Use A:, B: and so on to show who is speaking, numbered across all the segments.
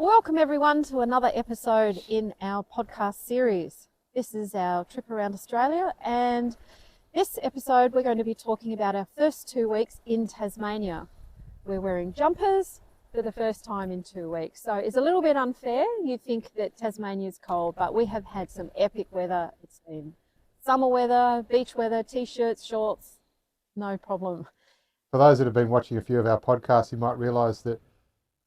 A: Welcome everyone to another episode in our podcast series. This is our trip around Australia, and this episode we're going to be talking about our first 2 weeks in Tasmania. We're wearing jumpers for the first time in 2 weeks, so it's a little bit unfair. You think that Tasmania is cold, but we have had some epic weather. It's been summer weather, beach weather, t-shirts, shorts, no problem.
B: For those that have been watching a few of our podcasts, you might realise that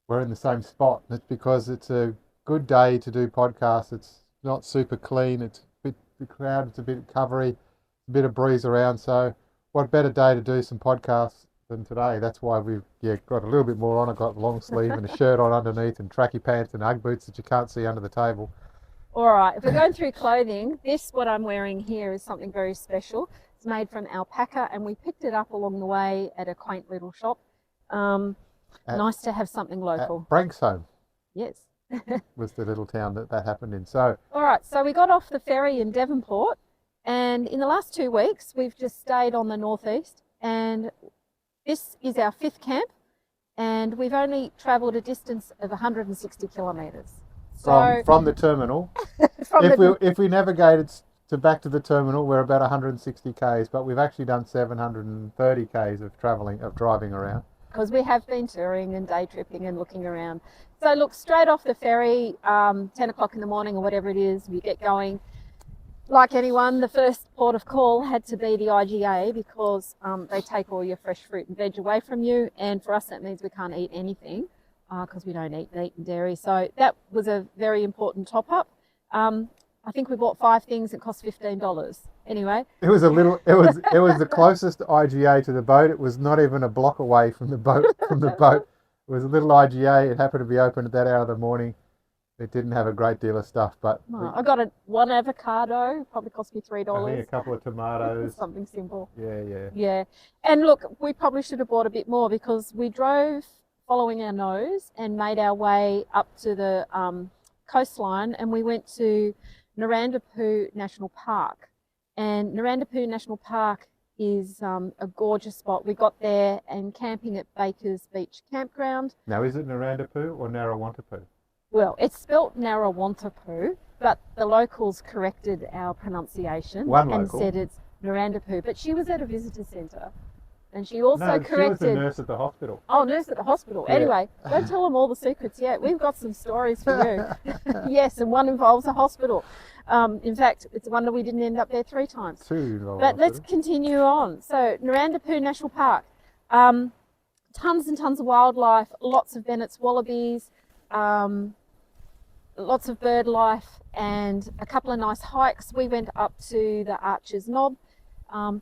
B: we're in the same spot. It's because it's a good day to do podcasts. It's not super clean. It's a bit crowded. It's a bit covery, a bit of breeze around. So what better day to do some podcasts than today? That's why we've got a little bit more on. I've got long sleeve and a shirt on underneath and tracky pants and Ugg boots that you can't see under the table.
A: All right, if we're going through clothing, what I'm wearing here is something very special. It's made from alpaca, and we picked it up along the way at a quaint little shop. Nice to have something local.
B: Branksome.
A: Yes.
B: Was the little town that happened in. So.
A: All right, so we got off the ferry in Devonport, and in the last 2 weeks, we've just stayed on the northeast, and this is our 5th camp, and we've only travelled a distance of 160 kilometres.
B: From the terminal. If we navigated back to the terminal, we're about 160 k's, but we've actually done 730 k's of driving around.
A: Because we have been touring and day tripping and looking around. So look, straight off the ferry, 10 o'clock in the morning or whatever it is, we get going. Like anyone, the first port of call had to be the IGA because they take all your fresh fruit and veg away from you. And for us, that means we can't eat anything because we don't eat meat and dairy. So that was a very important top up. I think we bought 5 things that cost $15. Anyway,
B: it was the closest IGA to the boat. It was not even a block away from the boat. It was a little IGA. It happened to be open at that hour of the morning. It didn't have a great deal of stuff, but
A: I got one avocado. Probably cost me $3.
B: I think a couple of tomatoes.
A: Something simple.
B: Yeah.
A: And look, we probably should have bought a bit more because we drove following our nose and made our way up to the coastline, and we went to Narandapoo National Park. And Narandapoo National Park is a gorgeous spot. We got there and camping at Baker's Beach Campground.
B: Now, is it Narandapoo or Narrawantapoo?
A: Well, it's spelt Narrawantapoo, but the locals corrected our pronunciation and said it's Narandapoo. But she was at a visitor centre. And she also corrected...
B: she was a nurse at the hospital.
A: Oh, nurse at the hospital. Yeah. Anyway, don't tell them all the secrets yet. We've got some stories for you. Yes, and one involves a hospital. In fact, it's one that we didn't end up there 3 times.
B: 2 involved.
A: But let's continue on. So, Narandapoo National Park. Tons and tons of wildlife, lots of Bennett's wallabies, lots of bird life, and a couple of nice hikes. We went up to the Archer's Knob.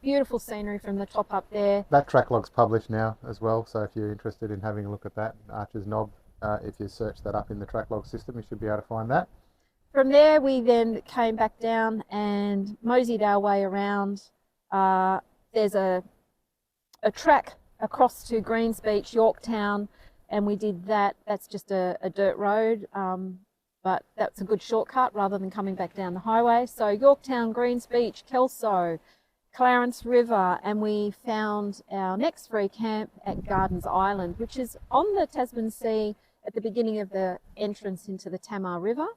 A: Beautiful scenery from the top up there.
B: That track log's published now as well, so if you're interested in having a look at that, Archer's Knob, if you search that up in the track log system, you should be able to find that.
A: From there, we then came back down and moseyed our way around. There's a track across to Greens Beach, Yorktown, and we did that. That's just a dirt road, but that's a good shortcut rather than coming back down the highway. So Yorktown, Greens Beach, Kelso, Clarence River, and we found our next free camp at Gardens Island, which is on the Tasman Sea at the beginning of the entrance into the Tamar River.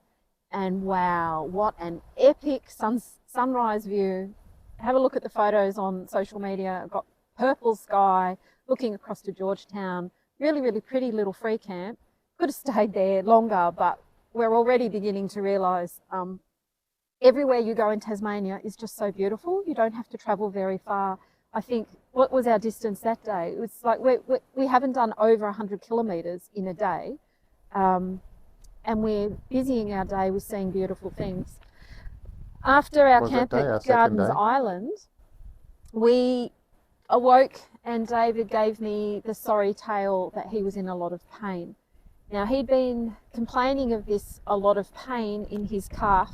A: And wow, what an epic sunrise view. Have a look at the photos on social media. I've got purple sky looking across to Georgetown. Really, really pretty little free camp. Could have stayed there longer, but we're already beginning to realise everywhere you go in Tasmania is just so beautiful. You don't have to travel very far. I think, what was our distance that day? It was like we haven't done over 100 kilometres in a day, and we're busying our day with seeing beautiful things. After our camp at Gardens Island, we awoke and David gave me the sorry tale that he was in a lot of pain. Now, he'd been complaining of a lot of pain in his calf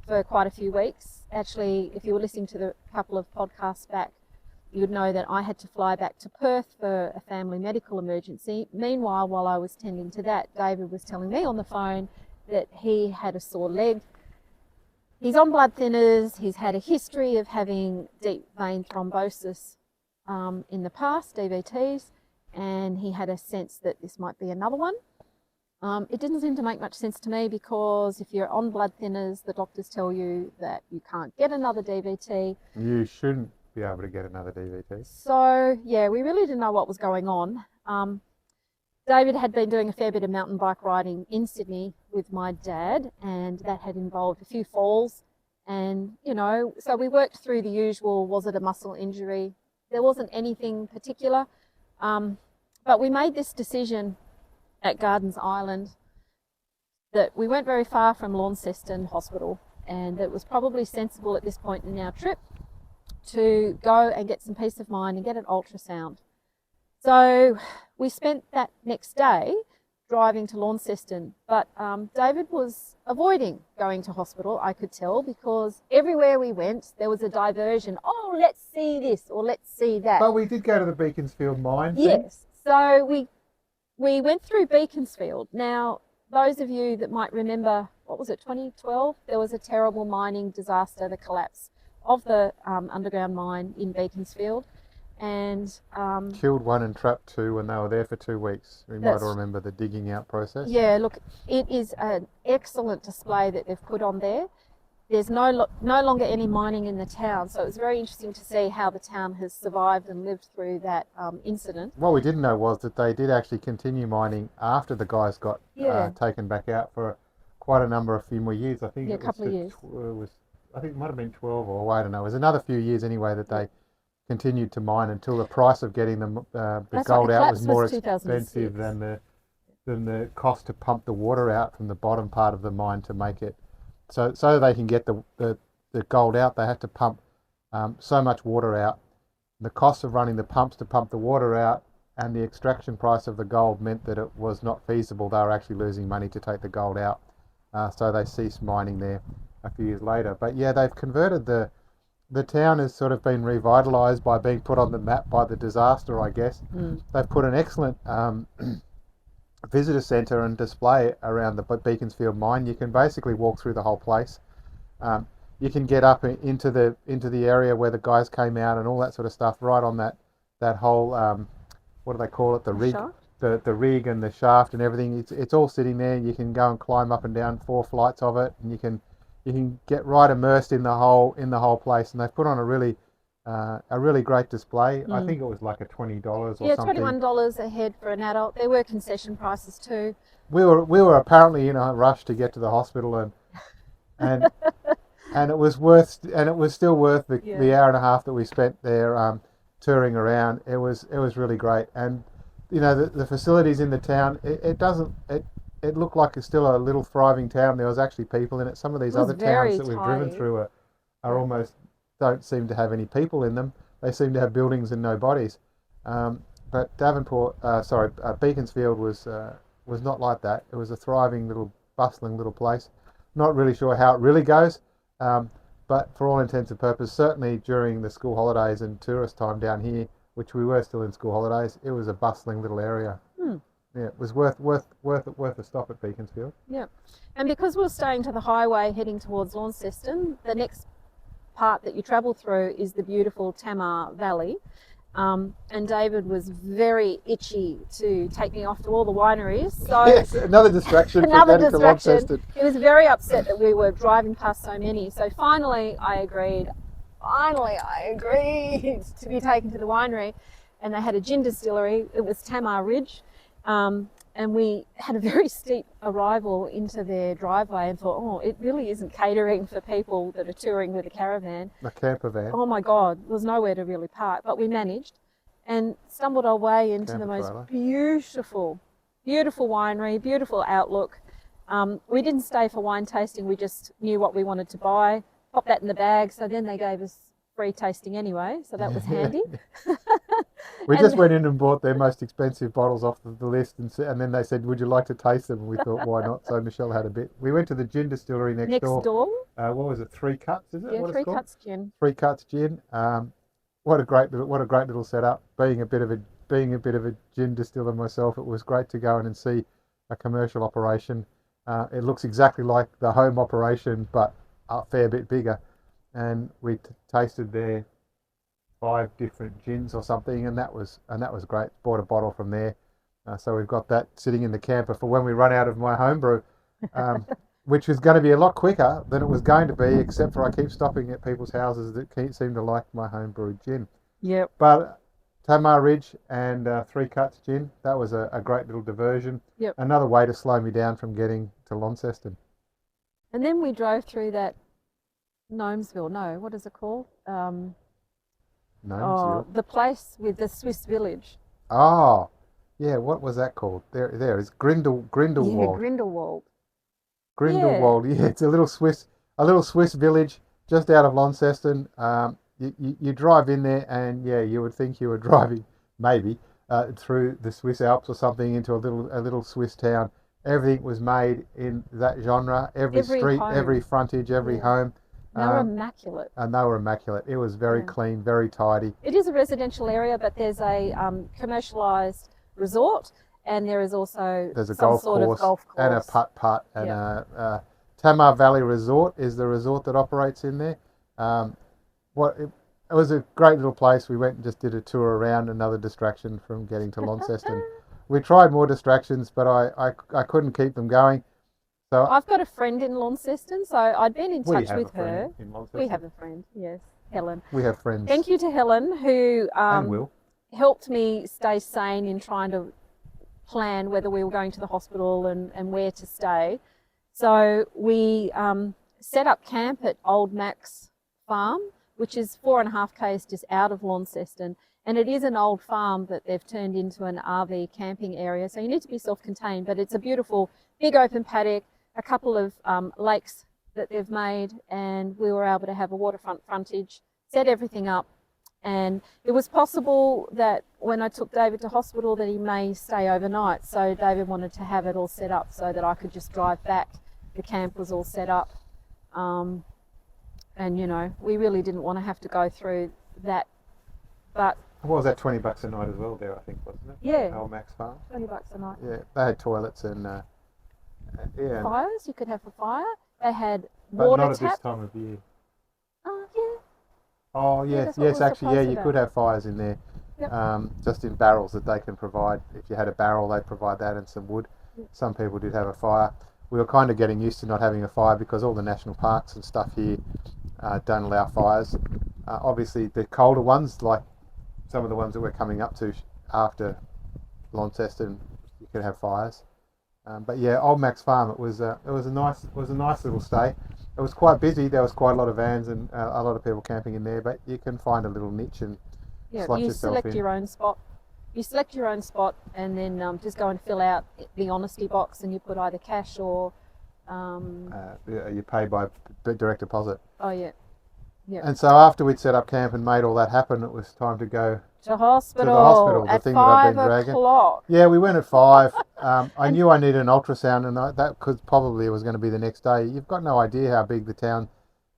A: for quite a few weeks. Actually, if you were listening to the couple of podcasts back, you would know that I had to fly back to Perth for a family medical emergency. Meanwhile, while I was tending to that, David was telling me on the phone that he had a sore leg. He's on blood thinners. He's had a history of having deep vein thrombosis in the past, DVTs, and he had a sense that this might be another one. It didn't seem to make much sense to me because if you're on blood thinners, the doctors tell you that you can't get another DVT.
B: You shouldn't be able to get another DVT.
A: So, yeah, we really didn't know what was going on. David had been doing a fair bit of mountain bike riding in Sydney with my dad, and that had involved a few falls. And, you know, so we worked through the usual, was it a muscle injury? There wasn't anything particular. But we made this decision at Gardens Island that we weren't very far from Launceston Hospital, and it was probably sensible at this point in our trip to go and get some peace of mind and get an ultrasound. So we spent that next day driving to Launceston, but David was avoiding going to hospital, I could tell, because everywhere we went there was a diversion. Oh, let's see this or let's see that.
B: But we did go to the Beaconsfield mine.
A: Yes, so we went through Beaconsfield. Now, those of you that might remember, what was it, 2012? There was a terrible mining disaster, the collapse of the underground mine in Beaconsfield. And
B: killed one and trapped two when they were there for 2 weeks. We might all remember the digging out process.
A: Yeah, look, it is an excellent display that they've put on there. There's no longer any mining in the town, so it was very interesting to see how the town has survived and lived through that incident.
B: What we didn't know was that they did actually continue mining after the guys got taken back out for quite a few more years. I think
A: a couple of years.
B: I think it might have been 12 or I don't know. It was another few years anyway that they continued to mine until the price of getting the gold out was more expensive than the cost to pump the water out from the bottom part of the mine to make it. So they can get the gold out, they have to pump so much water out. The cost of running the pumps to pump the water out and the extraction price of the gold meant that it was not feasible. They were actually losing money to take the gold out. So they ceased mining there a few years later. But yeah, they've converted the town has sort of been revitalised by being put on the map by the disaster, I guess. They've put an excellent visitor centre and display around the Beaconsfield mine. You can basically walk through the whole place. You can get up into the area where the guys came out and all that sort of stuff, right on that whole what do they call it? The rig, the rig and the shaft and everything. It's all sitting there. You can go and climb up and down 4 flights of it, and you can get right immersed in the whole place. And they've put on a really great display. I think it was like a $20 or something.
A: Yeah, $21 a head for an adult. There were concession prices too.
B: We were apparently in a rush to get to the hospital, and it was still worth the hour and a half that we spent there touring around. It was really great. And you know, the facilities in the town, it looked like it's still a little thriving town. There was actually people in it. Some of these other towns that we've driven through are almost don't seem to have any people in them. They seem to have buildings and no bodies. But Beaconsfield was not like that. It was a thriving little, bustling little place. Not really sure how it really goes, but for all intents and purposes, certainly during the school holidays and tourist time down here, which we were still in school holidays, it was a bustling little area. Yeah, it was worth a stop at Beaconsfield.
A: Yeah, and because we're staying to the highway heading towards Launceston, the next part that you travel through is the beautiful Tamar Valley. And David was very itchy to take me off to all the wineries. So
B: yes, another distraction.
A: Another distraction. He was very upset that we were driving past so many. So finally I agreed to be taken to the winery, and they had a gin distillery. It was Tamar Ridge. And we had a very steep arrival into their driveway and thought, oh, it really isn't catering for people that are touring with a caravan.
B: A camper van.
A: Oh my God, there was nowhere to really park, but we managed and stumbled our way into the most beautiful winery, beautiful outlook. We didn't stay for wine tasting, we just knew what we wanted to buy, popped that in the bag, so then they gave us free tasting anyway, so that was handy.
B: We just went in and bought their most expensive bottles off the list, and then they said, would you like to taste them? And we thought, why not? So Michelle had a bit. We went to the gin distillery next door. What was it, 3 Cuts, is it?
A: Yeah, 3 Cuts gin.
B: 3 Cuts gin. What a great little setup. Being a bit of a gin distiller myself, it was great to go in and see a commercial operation. It looks exactly like the home operation, but a fair bit bigger. And we tasted their 5 different gins or something, and that was great. Bought a bottle from there. So we've got that sitting in the camper for when we run out of my homebrew, which is going to be a lot quicker than it was going to be, except for I keep stopping at people's houses that seem to like my homebrewed gin.
A: Yep.
B: But Tamar Ridge and Three Cuts gin, that was a great little diversion.
A: Yep.
B: Another way to slow me down from getting to Launceston.
A: And then we drove through that Gnomesville. No, what is it called?
B: Gnomesville.
A: The place with the Swiss village.
B: Oh, yeah. What was that called? There is Grindelwald.
A: Yeah, Grindelwald.
B: Grindelwald. Yeah, it's a little Swiss village just out of Launceston. You drive in there, and yeah, you would think you were driving maybe through the Swiss Alps or something into a little Swiss town. Everything was made in that genre. Every street,
A: home.
B: every frontage, every home.
A: They were immaculate.
B: And they were immaculate. It was very clean, very tidy.
A: It is a residential area, but there's a commercialised resort, and there is also
B: there's a
A: some
B: golf
A: sort
B: course
A: of golf course
B: and a putt and Tamar Valley Resort is the resort that operates in there. It was a great little place. We went and just did a tour around, another distraction from getting to Launceston. We tried more distractions, but I couldn't keep them going. So
A: I've got a friend in Launceston, so I'd been in touch with her.
B: We
A: have a friend, yes, Helen.
B: We have friends.
A: Thank you to Helen, who
B: and Will
A: helped me stay sane in trying to plan whether we were going to the hospital and where to stay. So we set up camp at Old Mac's farm, which is 4.5 k's just out of Launceston. And it is an old farm that they've turned into an RV camping area. So you need to be self-contained, but it's a beautiful big open paddock, a couple of lakes that they've made, and we were able to have a waterfront frontage, set everything up. And it was possible that when I took David to hospital that he may stay overnight. So David wanted to have it all set up so that I could just drive back. The camp was all set up. And, we really didn't want to have to go through that. But
B: what was that, $20 a night as well there, I think, wasn't it?
A: Yeah.
B: Old Mac's farm.
A: $20 a night.
B: Yeah, they had toilets and
A: fires you could have a fire. They had
B: but
A: water
B: not at
A: tap.
B: this time of year.
A: Yeah.
B: Oh yes, actually, yeah, you could have fires in there. Yep. Just in barrels that they can provide. If you had a barrel, they'd provide that and some wood. Yep. Some people did have a fire. We were kind of getting used to not having a fire because all the national parks and stuff here don't allow fires. Obviously, the colder ones, like some of the ones that we're coming up to after Launceston, you can have fires. But yeah, Old Mac's farm. It was a nice little stay. It was quite busy. There was quite a lot of vans and a lot of people camping in there. But you can find a little niche and slot yourself in.
A: You select your own spot. You select your own spot, and then just go and fill out the honesty box, and you put either cash or.
B: You pay by direct deposit.
A: Oh yeah. Yeah.
B: And so after we'd set up camp and made all that happen, it was time to go
A: to hospital.
B: To the hospital, the
A: at
B: thing that I've been
A: 5
B: dragging.
A: o'clock.
B: Yeah, we went at 5. I knew I needed an ultrasound, and that could probably was going to be the next day. You've got no idea how big the town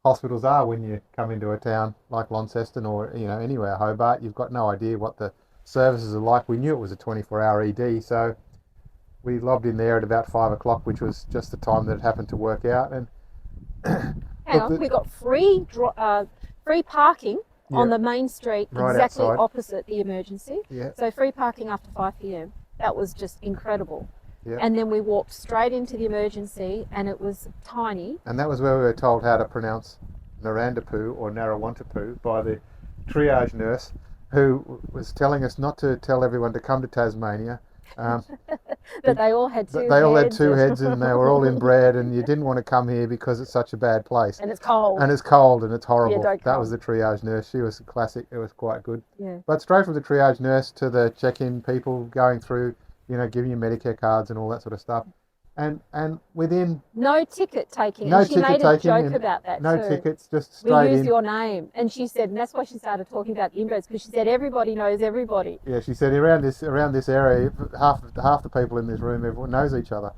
B: hospitals are when you come into a town like Launceston or anywhere, Hobart. You've got no idea what the services are like. We knew it was a 24-hour ED, so we lobbed in there at about 5 o'clock, which was just the time that it happened to work out. And
A: hang on, we got free parking on the main street,
B: right
A: exactly
B: outside.
A: Opposite the emergency.
B: Yeah.
A: So free parking after 5 p.m. That was just incredible.
B: Yeah.
A: And then we walked straight into the emergency, and it was tiny.
B: And that was where we were told how to pronounce Narandapoo or Narrawantapoo by the triage nurse, who was telling us not to tell everyone to come to Tasmania.
A: That they all had two heads.
B: They all had two heads and they were all inbred, and you didn't want to come here because it's such a bad place.
A: And it's cold.
B: And it's cold and it's horrible.
A: Yeah,
B: that was the triage nurse. She was classic. It was quite good.
A: Yeah.
B: But straight from the triage nurse to the check-in people going through, giving you Medicare cards and all that sort of stuff. And within...
A: No ticket taking.
B: No
A: and she
B: ticket
A: made a
B: taking
A: joke about that
B: no
A: too.
B: tickets, just straight in.
A: We use your name. And she said, and that's why she started talking about the inbreds, because she said everybody knows everybody.
B: Yeah, she said around this area, half the people in this room, everyone knows each other.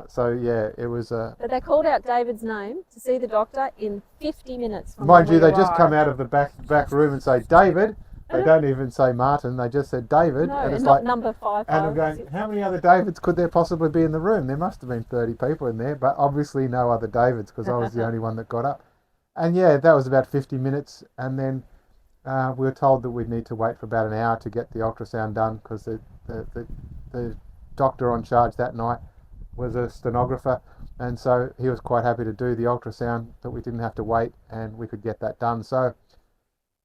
B: So yeah, it was...
A: But they called out David's name to see the doctor in 50 minutes from
B: Mind you,
A: when we
B: they just
A: arrived.
B: come out of the back room and say, David. They don't even say Martin, they just said David.
A: No,
B: and it's
A: not
B: like,
A: number 5.
B: and I'm going, how many other Davids could there possibly be in the room? There must have been 30 people in there, but obviously no other Davids because I was the only one that got up. And yeah, that was about 50 minutes. And then we were told that we'd need to wait for about an hour to get the ultrasound done because the the doctor on charge that night was a stenographer, and so he was quite happy to do the ultrasound, that we didn't have to wait and we could get that done. So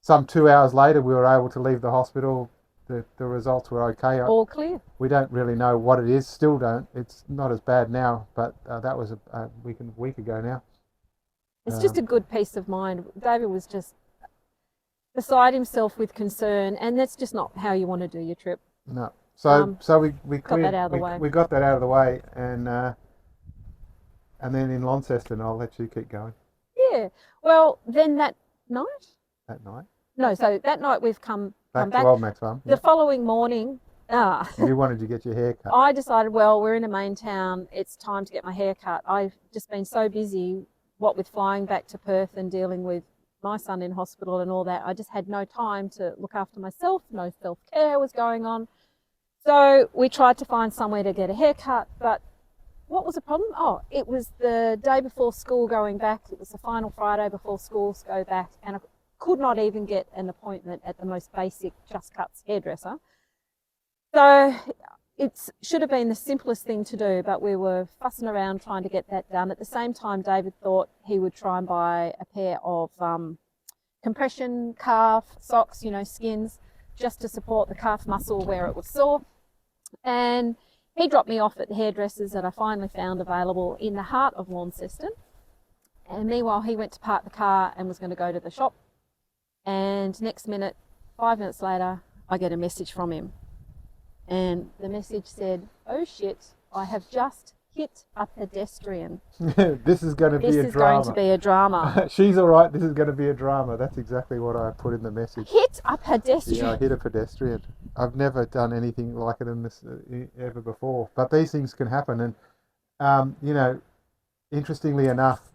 B: some 2 hours later, we were able to leave the hospital. The results were okay.
A: All clear.
B: We don't really know what it is, still don't. It's not as bad now, but that was a week ago now.
A: It's just a good peace of mind. David was just beside himself with concern, and that's just not how you want to do your trip.
B: No. So we
A: got that out of the way.
B: We got that out of the way, and then in Launceston, I'll let you keep going.
A: Yeah. Well, then that night?
B: That night?
A: No, so that night we've come
B: Back
A: back.
B: to Old Mac's mum.
A: The following morning,
B: You wanted to get your hair cut.
A: I decided, well, we're in a main town. It's time to get my hair cut. I've just been so busy, what with flying back to Perth and dealing with my son in hospital and all that. I just had no time to look after myself. No self-care was going on. So we tried to find somewhere to get a haircut, but what was the problem? Oh, it was the day before school going back. It was the final Friday before schools go back, and I could not even get an appointment at the most basic Just Cuts hairdresser. So it should have been the simplest thing to do, but we were fussing around trying to get that done. At the same time, David thought he would try and buy a pair of compression calf socks, skins, just to support the calf muscle where it was sore. And he dropped me off at the hairdressers that I finally found available in the heart of Launceston. And meanwhile, he went to park the car and was going to go to the shop. And next minute, 5 minutes later, I get a message from him. And the message said, "Oh shit, I have just hit a pedestrian."
B: This is going to be a drama.
A: This is going to be a drama.
B: She's all right. This is going to be a drama. That's exactly what I put in the message.
A: Hit a pedestrian.
B: Yeah, I hit a pedestrian. I've never done anything like it in this ever before. But these things can happen. And, interestingly enough,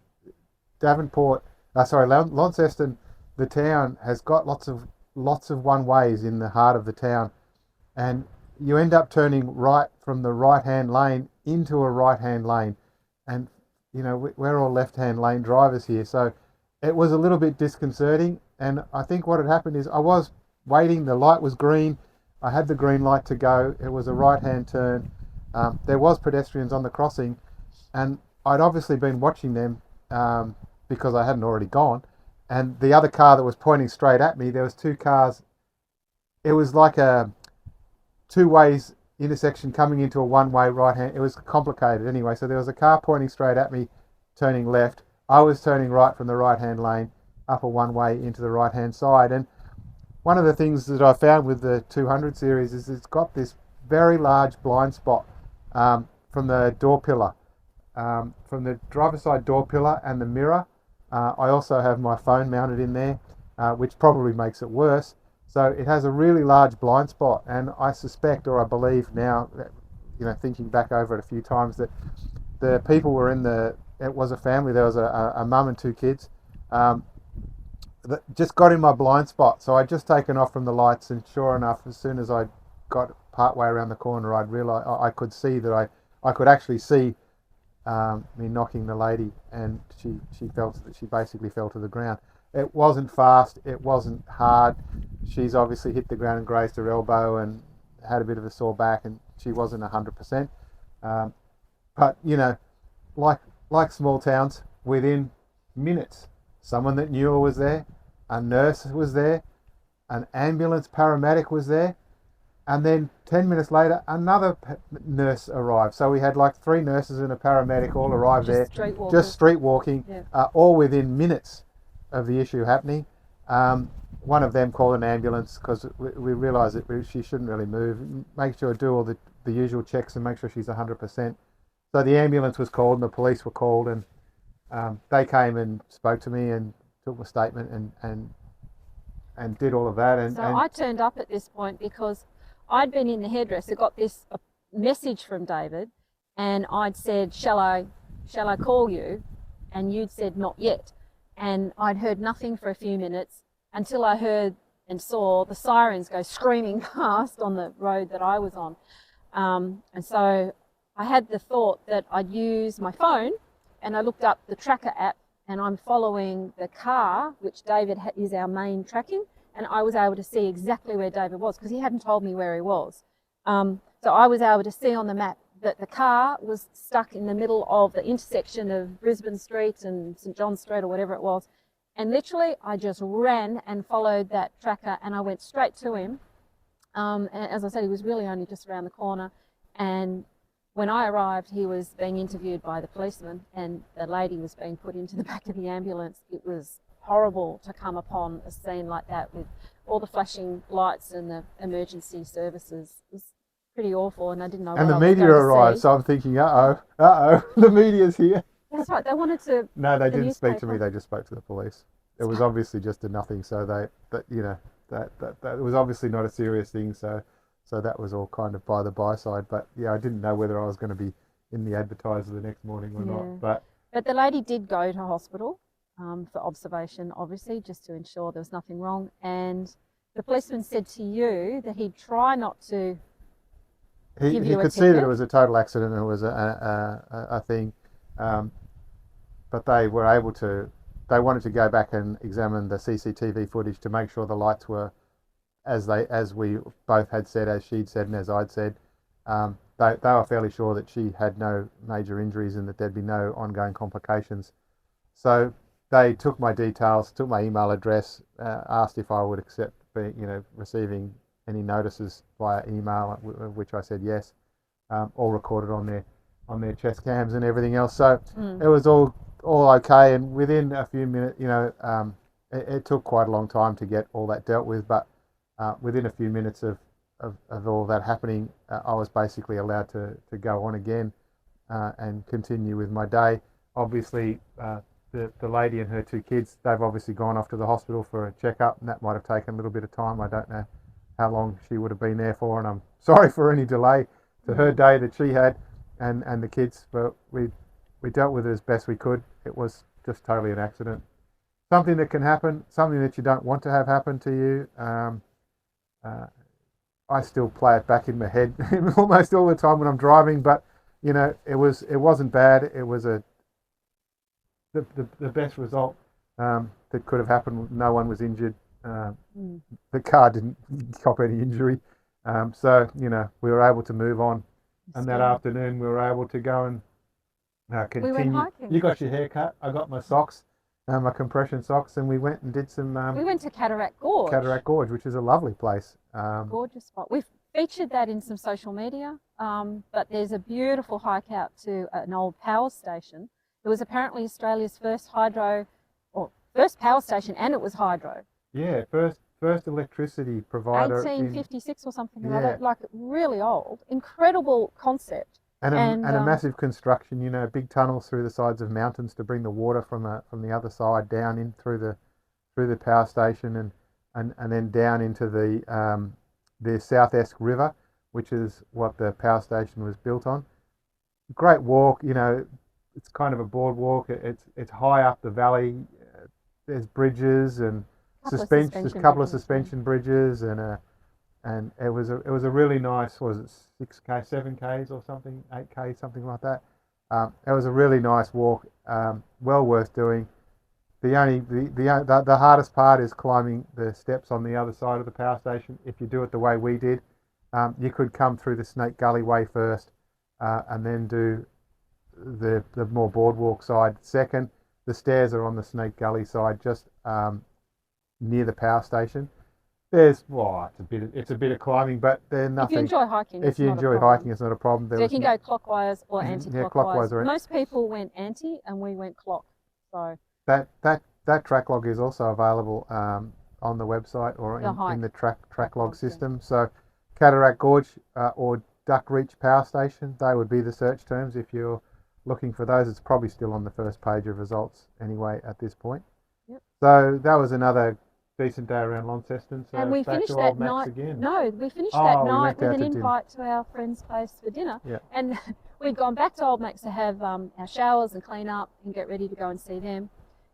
B: Launceston, the town has got lots of one ways in the heart of the town, and you end up turning right from the right hand lane into a right hand lane, and we're all left hand lane drivers here, so it was a little bit disconcerting. And I think what had happened is I was waiting, the light was green, I had the green light to go, it was a right hand turn, there was pedestrians on the crossing, and I'd obviously been watching them because I hadn't already gone. And the other car that was pointing straight at me, there was two cars. It was like a two ways intersection coming into a one-way right hand. It was complicated anyway. So there was a car pointing straight at me, turning left. I was turning right from the right-hand lane, up a one-way into the right-hand side. And one of the things that I found with the 200 series is it's got this very large blind spot from the door pillar, from the driver's side door pillar and the mirror. I also have my phone mounted in there, which probably makes it worse. So it has a really large blind spot, and I suspect, or I believe now, that, thinking back over it a few times, that the people were it was a family. There was a mum and two kids that just got in my blind spot. So I'd just taken off from the lights, and sure enough, as soon as I got part way around the corner, I'd realised I could see that I could actually see me knocking the lady, and she basically fell to the ground. It wasn't fast, it wasn't hard. She's obviously hit the ground and grazed her elbow and had a bit of a sore back, and she wasn't 100%. But like small towns, within minutes, someone that knew her was there, a nurse was there, an ambulance paramedic was there, and then 10 minutes later, another nurse arrived. So we had like 3 nurses and a paramedic all arrived there, just street walking, yeah. All within minutes of the issue happening. One of them called an ambulance because we realised that she shouldn't really move. Make sure to do all the usual checks and make sure she's 100%. So the ambulance was called and the police were called, and they came and spoke to me and took my statement and did all of that. And
A: I turned up at this point because I'd been in the hairdresser, got this message from David, and I'd said, shall I call you? And you'd said, not yet. And I'd heard nothing for a few minutes until I heard and saw the sirens go screaming past on the road that I was on. And so I had the thought that I'd use my phone, and I looked up the tracker app, and I'm following the car, which David is our main tracking, and I was able to see exactly where David was because he hadn't told me where he was. So I was able to see on the map that the car was stuck in the middle of the intersection of Brisbane Street and St John Street or whatever it was. And literally, I just ran and followed that tracker, and I went straight to him. And as I said, he was really only just around the corner. And when I arrived, he was being interviewed by the policeman, and the lady was being put into the back of the ambulance. It was horrible to come upon a scene like that with all the flashing lights and the emergency services. It was pretty awful, and I didn't know
B: And
A: what
B: the
A: I was
B: media
A: going to
B: arrived,
A: see.
B: so I'm thinking, the media's here.
A: That's right. They wanted to.
B: No, they
A: the
B: didn't speak to me.
A: newspaper.
B: They just spoke to the police. It was obviously just a nothing. So that was obviously not a serious thing. So that was all kind of by the by-side. But yeah, I didn't know whether I was going to be in the advertiser the next morning or not.
A: But the lady did go to hospital for observation, obviously, just to ensure there was nothing wrong. And the policeman said to you that he'd try not to
B: he
A: give you a
B: could see that it was a total accident and it was a thing. But they were able to. They wanted to go back and examine the CCTV footage to make sure the lights were as we both had said, as she'd said and as I'd said. They were fairly sure that she had no major injuries and that there'd be no ongoing complications. So they took my details, took my email address, asked if I would accept receiving any notices via email, which I said yes. All recorded on their chest cams and everything else. So it was all okay. And within a few minutes, it took quite a long time to get all that dealt with. But within a few minutes of all that happening, I was basically allowed to go on again and continue with my day. Obviously, the lady and her two kids, they've obviously gone off to the hospital for a checkup, and that might have taken a little bit of time. I don't know how long she would have been there for, and I'm sorry for any delay to her day that she had and the kids, but we dealt with it as best we could. It was just totally an accident. Something that can happen, something that you don't want to have happen to you. I still play it back in my head almost all the time when I'm driving, but it wasn't bad. It was the best result that could have happened. No one was injured. The car didn't cop any injury. So we were able to move on. And that afternoon we were able to go and continue.
A: We went hiking.
B: You got your hair cut. I got my socks, my compression socks, and we went and did some.
A: We went to Cataract Gorge.
B: Which is a lovely place.
A: Gorgeous spot. We've featured that in some social media, but there's a beautiful hike out to an old power station. It was apparently Australia's first power station, and it was hydro.
B: Yeah, first electricity provider.
A: 1856 or something like that, like really old. Incredible concept.
B: And a massive construction, big tunnels through the sides of mountains to bring the water from the other side down in through the power station and then down into the South Esk River, which is what the power station was built on. Great walk, it's kind of a boardwalk. It's high up the valley. There's bridges and there's a couple of suspension bridges and it was a really nice, was it 6K, 7Ks or something, 8K, something like that. It was a really nice walk, well worth doing. The hardest part is climbing the steps on the other side of the power station. If you do it the way we did, you could come through the Snake Gully way first, and then do the more boardwalk side second. The stairs are on the Snake Gully side, just near the power station. It's a bit of climbing, but they're nothing.
A: If you enjoy hiking,
B: it's not a problem.
A: So you can go clockwise or anti-clockwise.
B: Yeah, clockwise or
A: most people went anti, and we went clock. So
B: that track log is also available on the website or in the track log system. Yeah. So Cataract Gorge or Duck Reach Power Station, they would be the search terms if you're looking for those. It's probably still on the first page of results anyway at this point.
A: Yep.
B: So that was another decent day around Launceston. So
A: and we finished that night.
B: Again.
A: No, we finished that night with an invite to our friend's place for dinner.
B: Yeah.
A: And we'd gone back to Old Max to have our showers and clean up and get ready to go and see them.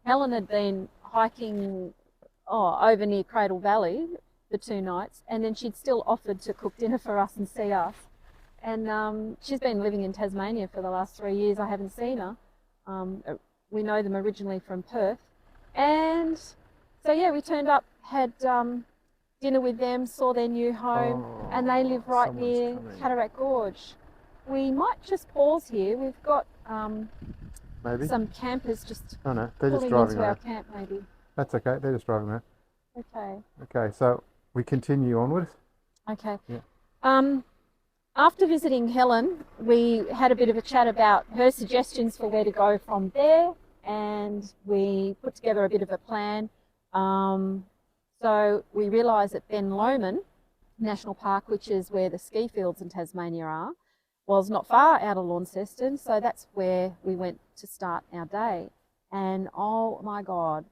A: Helen had been hiking over near Cradle Valley the 2 nights, and then she'd still offered to cook dinner for us and see us. And she's been living in Tasmania for the last 3 years. I haven't seen her. We know them originally from Perth. And so, yeah, we turned up, had dinner with them, saw their new home, and they live right
B: someone's
A: near
B: coming.
A: Cataract Gorge. We might just pause here. We've got
B: Maybe.
A: some campers just
B: Oh no, they're just
A: pulling
B: driving
A: into our
B: around.
A: camp, maybe.
B: That's okay. They're just driving around.
A: Okay.
B: Okay, so we continue onwards.
A: Okay.
B: Yeah.
A: After visiting Helen, we had a bit of a chat about her suggestions for where to go from there, and we put together a bit of a plan. So we realised that Ben Lomond National Park, which is where the ski fields in Tasmania are, was not far out of Launceston, so that's where we went to start our day. And oh my God,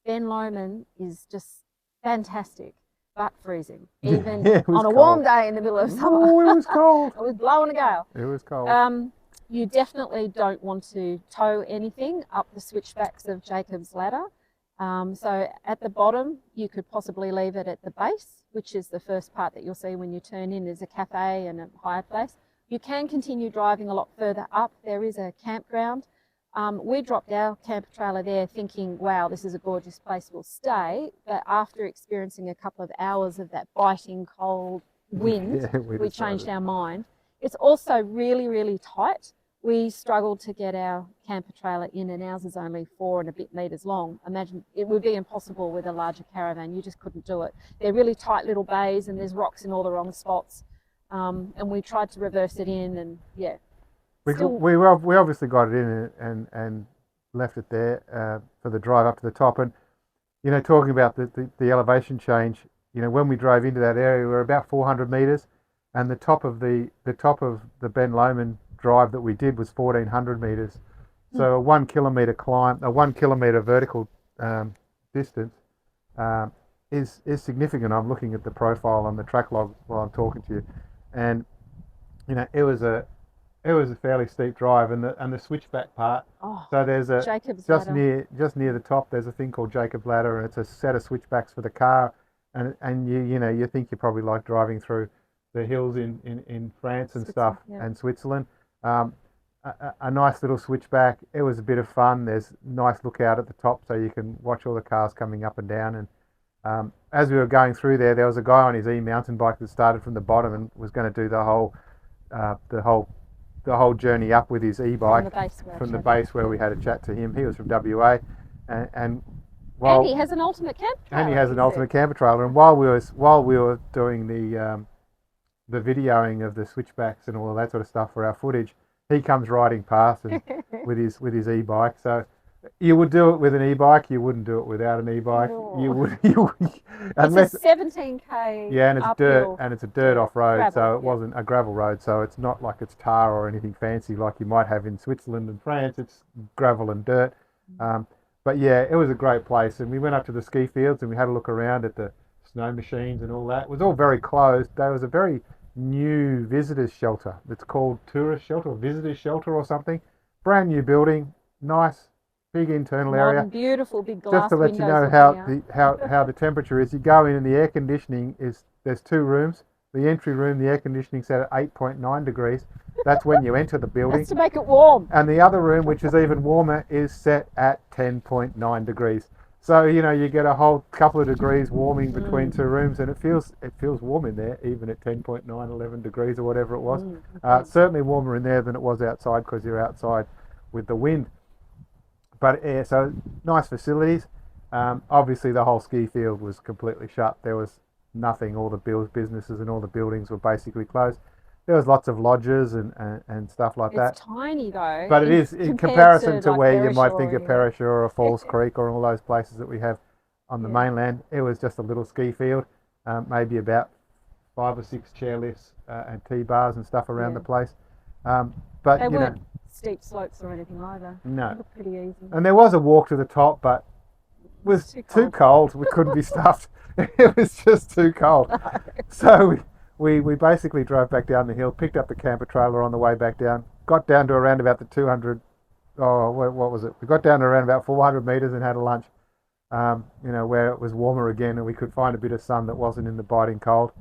A: Ben Lomond is just fantastic, but freezing, even
B: Yeah, it was
A: on a
B: cold.
A: warm day in the middle of summer.
B: Oh, it was cold.
A: It was blowing a gale.
B: It was cold.
A: You definitely don't want to tow anything up the switchbacks of Jacob's Ladder. So at the bottom, you could possibly leave it at the base, which is the first part that you'll see when you turn in. There's a cafe and a higher place. You can continue driving a lot further up. There is a campground. We dropped our camper trailer there thinking, wow, this is a gorgeous place, we'll stay. But after experiencing a couple of hours of that biting cold wind,
B: Yeah,
A: we changed our mind. It's also really, really tight. We struggled to get our camper trailer in, and ours is only 4 and a bit metres long. Imagine, it would be impossible with a larger caravan. You just couldn't do it. They're really tight little bays, and there's rocks in all the wrong spots. And we tried to reverse it in, and yeah.
B: We obviously got it in and left it there for the drive up to the top. And talking about the elevation change, when we drove into that area, we were about 400 metres, and the top of the Ben Lomond drive that we did was 1,400 metres. So a 1 kilometre climb, a 1 kilometre vertical distance is significant. I'm looking at the profile on the track log while I'm talking to you, and it was a fairly steep drive, and the switchback part.
A: Oh,
B: so there's a
A: Jacob's
B: just
A: Ladder.
B: near the top. There's a thing called Jacob's Ladder, and it's a set of switchbacks for the car, and you think you probably like driving through the hills in France and stuff,
A: yeah.
B: and Switzerland. A nice little switchback. It was a bit of fun. There's nice lookout at the top, so you can watch all the cars coming up and down. And as we were going through there was a guy on his e-mountain bike that started from the bottom and was going to do the whole journey up with his e-bike from the base where we had a chat to him. He was from WA, and
A: he has an ultimate camper trailer.
B: And he has an ultimate camper trailer. And while we were doing the videoing of the switchbacks and all of that sort of stuff for our footage, he comes riding past and with his e-bike. So you would do it with an e-bike. You wouldn't do it without an e-bike.
A: Oh.
B: Unless
A: it's a 17k.
B: Yeah, and it's
A: uphill.
B: dirt, and it's a dirt off-road,
A: gravel,
B: so it wasn't a gravel road. So it's not like it's tar or anything fancy like you might have in Switzerland and France. It's gravel and dirt. But yeah, it was a great place, and we went up to the ski fields and we had a look around at the snow machines and all that. It was all very closed. There was a very new visitors shelter that's called tourist shelter or visitors shelter or something. Brand new building, nice, big internal area.
A: Beautiful big glass
B: Just to let you know how the temperature is. You go in and the air conditioning there's 2 rooms. The entry room, the air conditioning set at 8.9 degrees. That's when you enter the building.
A: That's to make it warm.
B: And the other room, which is even warmer, is set at 10.9 degrees. So you get a whole couple of degrees warming between 2 rooms, and it feels warm in there, even at 10.9, 11 degrees or whatever it was. Certainly warmer in there than it was outside, because you're outside with the wind. But yeah, so nice facilities. Obviously, the whole ski field was completely shut. There was nothing. All the businesses and all the buildings were basically closed. There was lots of lodges and stuff like that.
A: It's tiny though.
B: But it is in comparison to where you might think of
A: Perisher
B: Perisher or Falls Creek or all those places that we have on the mainland. It was just a little ski field, maybe about 5 or 6 chairlifts and T-bars and stuff around the place. But
A: they weren't steep slopes or anything either.
B: No.
A: They looked pretty easy.
B: And there was a walk to the top, but it was too cold. We couldn't be stuffed. It was just too cold. So we basically drove back down the hill, picked up the camper trailer on the way back down, got down to around about the 200, what was it? We got down to around about 400 metres and had a lunch, where it was warmer again and we could find a bit of sun that wasn't in the biting cold.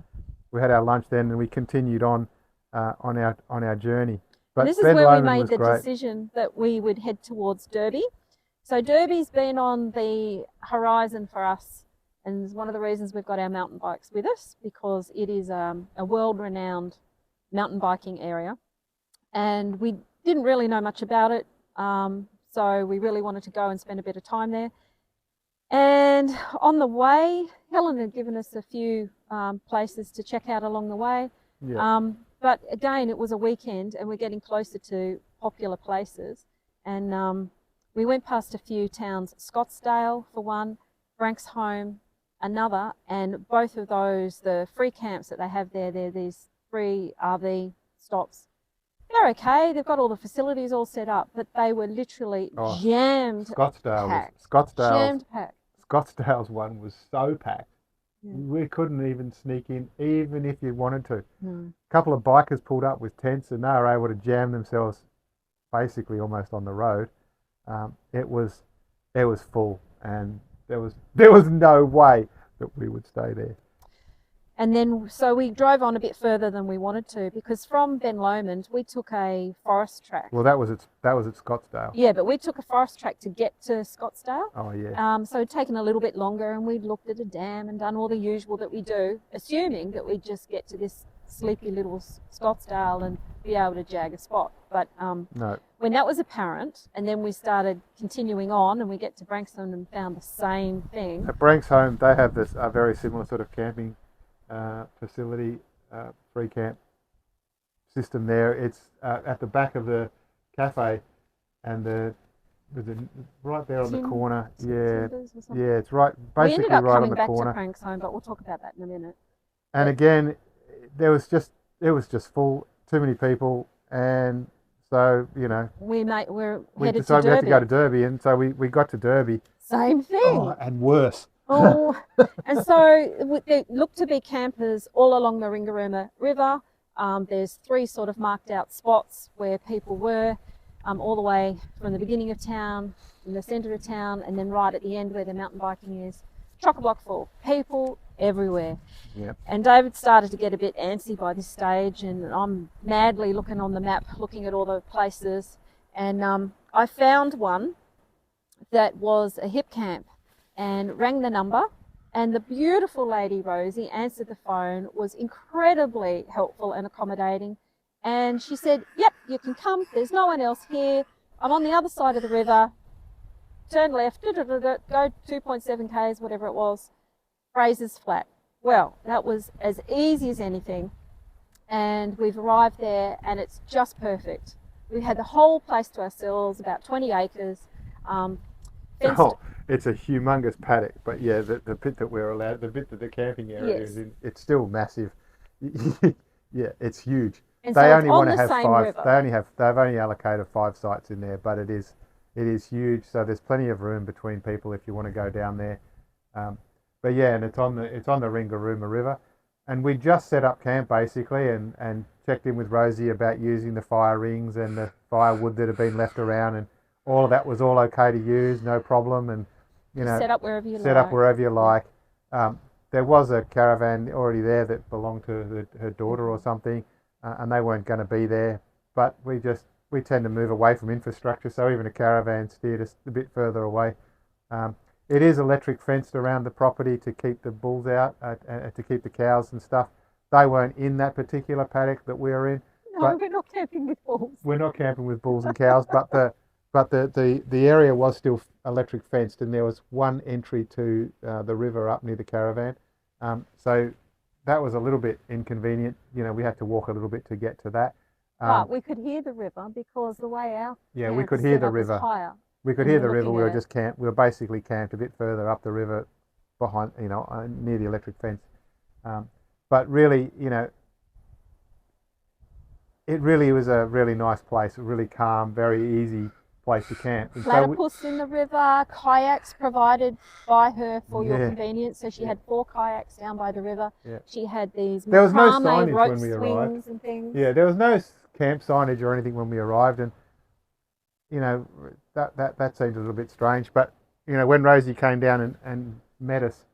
B: We had our lunch then and we continued on our journey. But
A: and this is where we made the decision that we would head towards Derby. So Derby's been on the horizon for us And it's one of the reasons we've got our mountain bikes with us, because it is a world-renowned mountain biking area. And we didn't really know much about it, so we really wanted to go and spend a bit of time there. And on the way, Helen had given us a few places to check out along the way.
B: Yeah.
A: But again, it was a weekend and we're getting closer to popular places. And we went past a few towns, Scottsdale for one, Branxholme another, and both of those, the free camps that they have there, they're these free RV stops. They're okay, they've got all the facilities all set up, but they were literally jammed packed.
B: Scottsdale's one was so packed. Yeah. We couldn't even sneak in, even if you wanted to. A couple of bikers pulled up with tents and they were able to jam themselves basically almost on the road. It was full, and there was no way that we would stay there.
A: And then, so we drove on a bit further than we wanted to, because from Ben Lomond we took a forest track.
B: Well, that was at Scottsdale.
A: Yeah, but we took a forest track to get to Scottsdale.
B: Oh yeah.
A: So it'd taken a little bit longer, and we'd looked at a dam and done all the usual that we do, assuming that we'd just get to this sleepy little Scottsdale and be able to jag a spot. But
B: no.
A: When that was apparent, and then we started continuing on, and we get to Branxholme and found the same thing.
B: At Branxholme, they have this a very similar sort of camping facility, free camp system there. It's at the back of the cafe, and right there on the corner. Yeah, it's right, basically right on the corner.
A: We ended up coming back to Branxholme, but we'll talk about that in a minute.
B: And again, it was just full, too many people, and so
A: we headed
B: decided we had to go to Derby, and so we got to Derby.
A: Same thing.
B: Oh, and worse.
A: And so there looked to be campers all along the Ringarooma River. There's 3 sort of marked out spots where people were, all the way from the beginning of town, in the centre of town, and then right at the end where the mountain biking is. Chock-a-block full, people everywhere.
B: Yep.
A: And David started to get a bit antsy by this stage, and I'm madly looking on the map, looking at all the places, and I found one that was a hip camp, and rang the number, and the beautiful lady Rosie answered the phone, was incredibly helpful and accommodating, and she said, yep, you can come, there's no one else here, I'm on the other side of the river, turn left, go 2.7 k's, whatever it was, Fraser's Flat. Well, that was as easy as anything, and we've arrived there, and it's just perfect. We had the whole place to ourselves, about 20 acres.
B: It's a humongous paddock, but yeah, the bit that we're allowed, the bit that the camping area is in, it's still massive. Yeah, it's huge.
A: And
B: they
A: so
B: only want to have 5.
A: River.
B: They've only allocated 5 sites in there, but it is huge. So there's plenty of room between people if you want to go down there. But yeah, and it's on the Ringarooma River, and we just set up camp basically, and checked in with Rosie about using the fire rings and the firewood that had been left around, and all of that was all okay to use, no problem, and
A: set up wherever you
B: like. There was a caravan already there that belonged to her daughter or something, and they weren't going to be there. But we tend to move away from infrastructure, so even a caravan steered us a bit further away. It is electric fenced around the property to keep the bulls out, to keep the cows and stuff. They weren't in that particular paddock that we were in.
A: No, we're not camping with bulls.
B: We're not camping with bulls and cows, but the area was still electric fenced, and there was one entry to the river up near the caravan. So that was a little bit inconvenient. We had to walk a little bit to get to that.
A: But we could hear the river because the way out.
B: Yeah, we could hear the river. We could hear the river. We were basically camped a bit further up the river, behind near the electric fence. But really, it really was a really nice place, a really calm, very easy place to camp. And
A: platypus in the river, kayaks provided by her for your convenience. So she had 4 kayaks down by the river. Yeah. She had these
B: there was no signage when we arrived.
A: And things.
B: Yeah, there was no camp signage or anything when we arrived, and that seemed a little bit strange. But when Rosie came down and met us,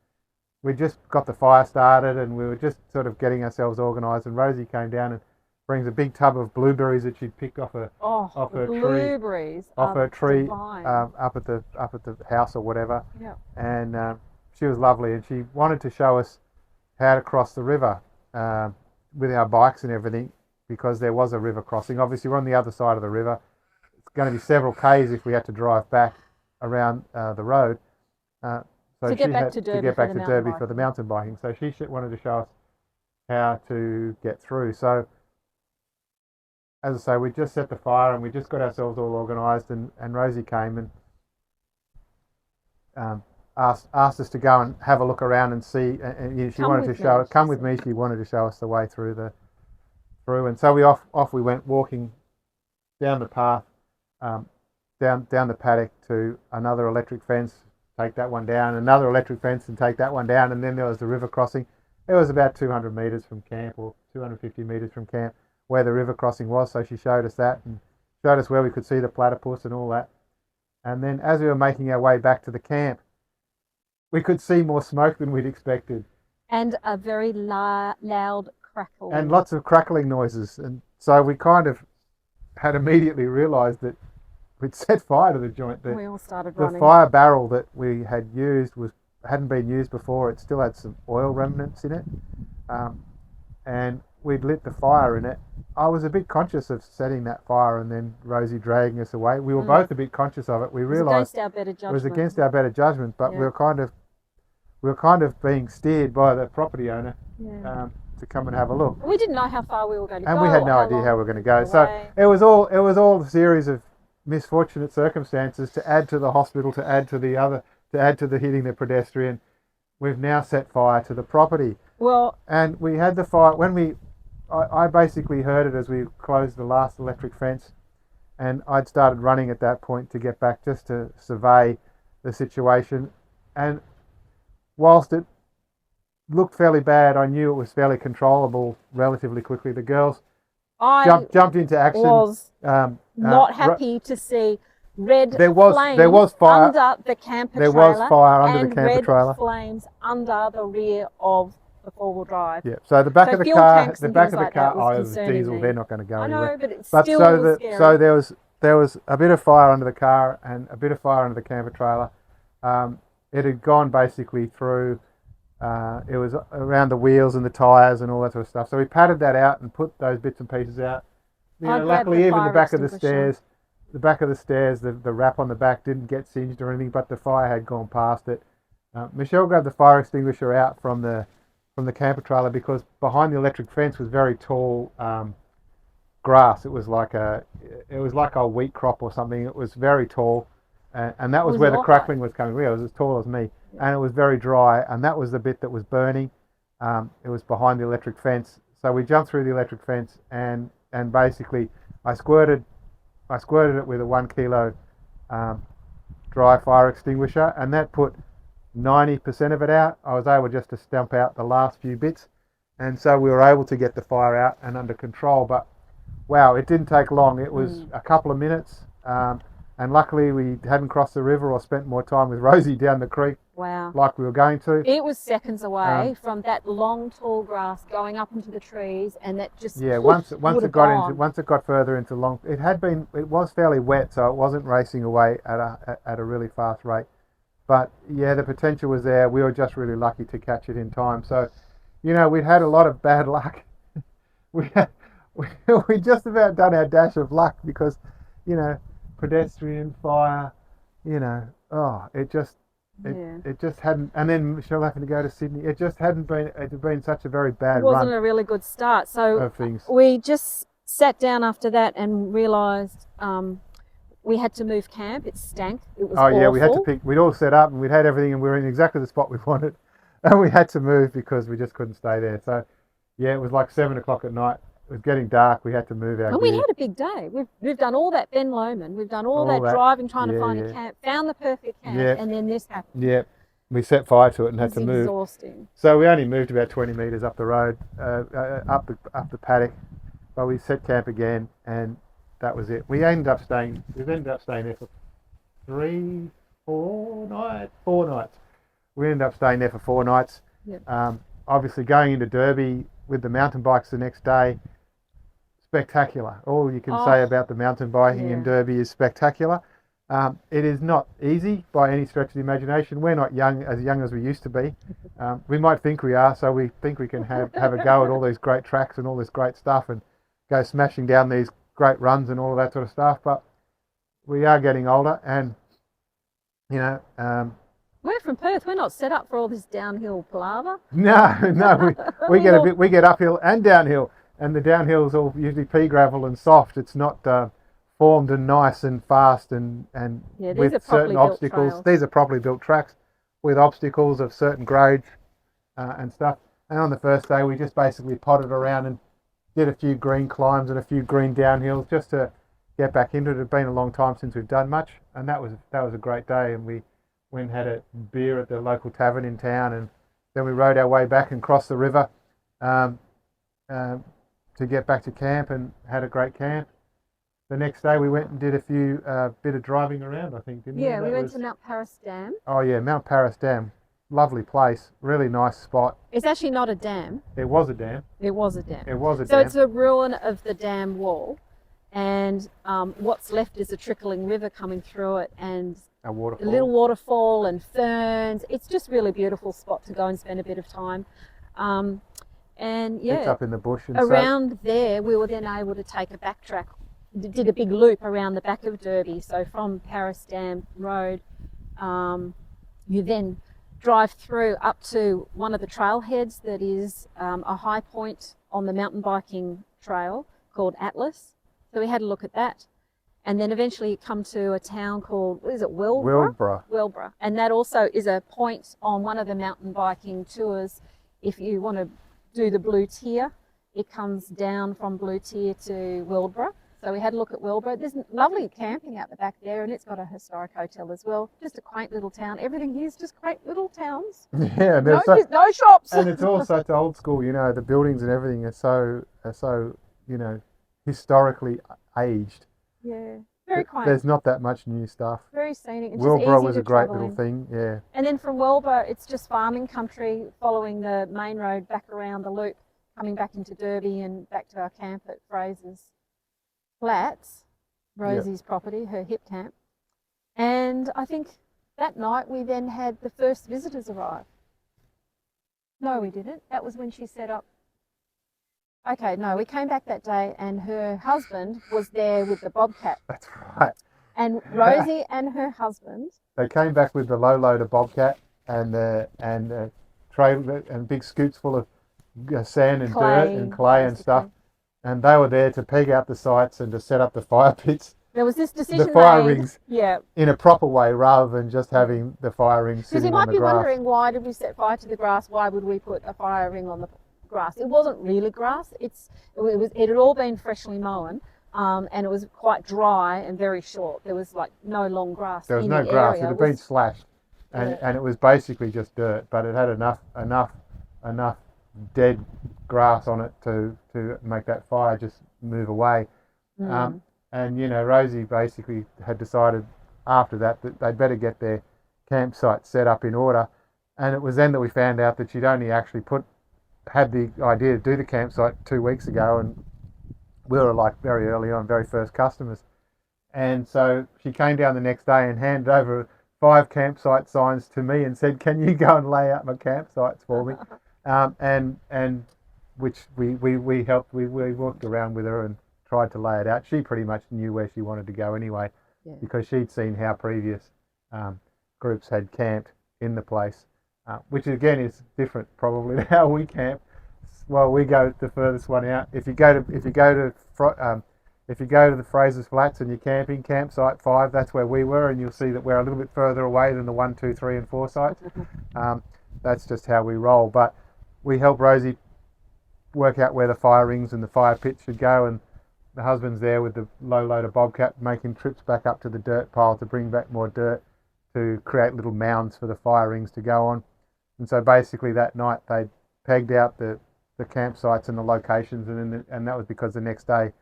B: we just got the fire started, and we were just sort of getting ourselves organised. And Rosie came down and brings a big tub of blueberries that she'd picked off her tree up at the house or whatever.
A: Yeah.
B: And she was lovely, and she wanted to show us how to cross the river with our bikes and everything, because there was a river crossing. Obviously, we're on the other side of the river. It's going to be several k's if we had to drive back around the road. So
A: to get back to
B: Derby for the mountain biking. So she wanted to show us how to get through. So, as I say, we just set the fire and we just got ourselves all organised, and Rosie came and asked us to go and have a look around and see. And she wanted to show, come with me. She wanted to show us the way through and so we went walking down the path, down the paddock to another electric fence. Take that one down, another electric fence, and take that one down, and then there was the river crossing. It was about 200 metres from camp, or 250 metres from camp, where the river crossing was. So she showed us that and showed us where we could see the platypus and all that. And then as we were making our way back to the camp, we could see more smoke than we'd expected.
A: And a very loud crackle.
B: And lots of crackling noises. And so we kind of had immediately realised that we'd set fire to the joint.
A: We all started running.
B: The fire barrel that we had used hadn't been used before. It still had some oil remnants in it. And we'd lit the fire in it. I was a bit conscious of setting that fire and then Rosie dragging us away. We were both a bit conscious of it. We realised it was against our better judgment, but we were kind of being steered by the property owner to come and have a look.
A: We didn't know how far we were going to go.
B: And we had no idea how we were going to go. So it was all a series of misfortunate circumstances to add to the hospital, to add to the hitting the pedestrian. We've now set fire to the property.
A: Well,
B: and we had the fire when I basically heard it as we closed the last electric fence, and I'd started running at that point to get back just to survey the situation. And whilst it looked fairly bad, I knew it was fairly controllable relatively quickly. The girls jumped into action.
A: Was not happy to see red flames
B: fire
A: under the camper
B: trailer. There was fire under the camper trailer.
A: Flames under the rear of the four-wheel drive.
B: Yeah. So the back of the car, it was diesel. They're not going to go anywhere.
A: I know, but it's still scary.
B: So there was a bit of fire under the car and a bit of fire under the camper trailer. It had gone basically through. It was around the wheels and the tyres and all that sort of stuff. So we patted that out and put those bits and pieces out. Luckily, even the back of the stairs, the wrap on the back didn't get singed or anything, but the fire had gone past it. Michelle grabbed the fire extinguisher out from the camper trailer because behind the electric fence was very tall grass. It was like a wheat crop or something. It was very tall, and that was where the crackling was coming. It was as tall as me. And it was very dry, and that was the bit that was burning. It was behind the electric fence. So we jumped through the electric fence, and basically I squirted it with a 1 kilo dry fire extinguisher, and that put 90% of it out. I was able just to stump out the last few bits, and so we were able to get the fire out and under control. But wow, it didn't take long. It was a couple of minutes. And luckily we hadn't crossed the river or spent more time with Rosie down the creek.
A: Wow.
B: Like we were going to.
A: It was seconds away from that long, tall grass going up into the trees, and that just
B: once it got further into long, it was fairly wet, so it wasn't racing away at a really fast rate. But yeah, the potential was there. We were just really lucky to catch it in time. So, we'd had a lot of bad luck. we just about done our dash of luck because, pedestrian fire, it just hadn't, and then Michelle having to go to Sydney, it had been such a very bad run.
A: It wasn't a really good start. So we just sat down after that and realised we had to move camp. It stank. It was awful.
B: Yeah, we had to pick, we'd all set up and we'd had everything and we were in exactly the spot we wanted, and we had to move because we just couldn't stay there. So yeah, it was like 7 o'clock at night. It was getting dark. We had to move our gear.
A: We had a big day. We've done all that Ben Lomond. We've done all that driving, trying to find a camp, found the perfect camp, and then this happened. Yeah,
B: we set fire to it and had to move.
A: Exhausting.
B: So we only moved about 20 metres up the road, up the paddock, but we set camp again, and that was it. We've ended up staying there for 4 nights. We ended up staying there for 4 nights. Yep. Obviously, going into Derby with the mountain bikes the next day. Spectacular. All you can say about the mountain biking in Derby is spectacular. It is not easy by any stretch of the imagination. We're not young as we used to be. We might think we are, so we think we can have a go at all these great tracks and all this great stuff and go smashing down these great runs and all of that sort of stuff. But we are getting older, and you know,
A: We're from Perth. We're not set up for all this downhill palaver.
B: no, we get we get uphill and downhill, and the downhill's all usually pea gravel and soft. It's not formed and nice and fast and
A: Yeah, these
B: with
A: are properly
B: certain
A: built
B: obstacles.
A: trails.
B: These are properly built tracks with obstacles of certain grades and stuff. And on the first day, we just basically potted around and did a few green climbs and a few green downhills just to get back into it. It had been a long time since we've done much, and that was a great day. And we went and had a beer at the local tavern in town, and then we rode our way back and crossed the river to get back to camp and had a great camp. The next day we went and did a few bit of driving around, I think, didn't we?
A: Yeah, we went to Mount Paris Dam.
B: Oh yeah, Mount Paris Dam. Lovely place, really nice spot.
A: It's actually not a dam.
B: It was a dam.
A: It was a dam.
B: It was a
A: So
B: dam.
A: it's a ruin of the dam wall, and what's left is a trickling river coming through it, and
B: A waterfall.
A: a little waterfall and ferns. It's just really beautiful spot to go and spend a bit of time. And yeah,
B: It's up in the bush. And
A: around there we were then able to take a backtrack, did a big loop around the back of Derby. So from Paris Dam Road, you then drive through up to one of the trailheads that is a high point on the mountain biking trail called Atlas. So we had a look at that. And then eventually you come to a town called, what is it,
B: Wilbra.
A: Wilbra. And that also is a point on one of the mountain biking tours. If you want to do the Blue Tier, it comes down from Blue Tier to Wilbra. So we had a look at Wilbra. There's lovely camping out the back there, and it's got a historic hotel as well. Just a quaint little town. Everything here is just quaint little towns.
B: Yeah,
A: No, no shops.
B: and it's all such old school. You know, the buildings and everything are so you know, historically aged.
A: Yeah, very quaint.
B: There's not that much new stuff.
A: Very scenic. It's
B: Wilbra
A: just easy
B: was
A: to
B: a great
A: travel
B: little
A: in.
B: thing. Yeah.
A: And then from Wilbra, it's just farming country, following the main road back around the loop, coming back into Derby and back to our camp at Fraser's Flats, Rosie's property, her hip camp. And I think that night we then had the first visitors arrive. No, we didn't. That was when she set up. Okay, no, we came back that day and her husband was there with the bobcat.
B: That's right.
A: And Rosie and her husband.
B: They came back with the low loader bobcat and trailer and big scoots full of sand and dirt and clay and stuff. And they were there to peg out the sites and to set up the fire pits.
A: There was this decision
B: the fire
A: made,
B: rings
A: yeah,
B: in a proper way rather than just having the fire rings
A: because
B: sitting
A: you
B: on
A: might
B: the
A: be
B: grass.
A: wondering, why did we set fire to the grass? Why would we put a fire ring on the grass? It wasn't really grass. It had all been freshly mown, and it was quite dry and very short. There was like no long grass.
B: There was
A: in
B: no
A: the
B: grass.
A: area.
B: It had been slashed, and it was basically just dirt. But it had enough dead grass on it to make that fire just move away. And you know, Rosie basically had decided after that they'd better get their campsite set up in order. And it was then that we found out that she'd only actually had the idea to do the campsite 2 weeks ago, and we were like very early on, very first customers. And so she came down the next day and handed over 5 campsite signs to me and said, "Can you go and lay out my campsites for me?" And which we helped. We walked around with her and tried to lay it out. She pretty much knew where she wanted to go anyway, because she'd seen how previous groups had camped in the place, which again is different probably to how we camp. Well, we go the furthest one out. If you go to the Fraser's Flats and you're camping, campsite 5, that's where we were, and you'll see that we're a little bit further away than the 1, 2, 3, and 4 sites. That's just how we roll. But we help Rosie work out where the fire rings and the fire pit should go, and the husband's there with the low loader bobcat making trips back up to the dirt pile to bring back more dirt to create little mounds for the fire rings to go on. And so basically that night they pegged out the campsites and the locations, and that was because the next day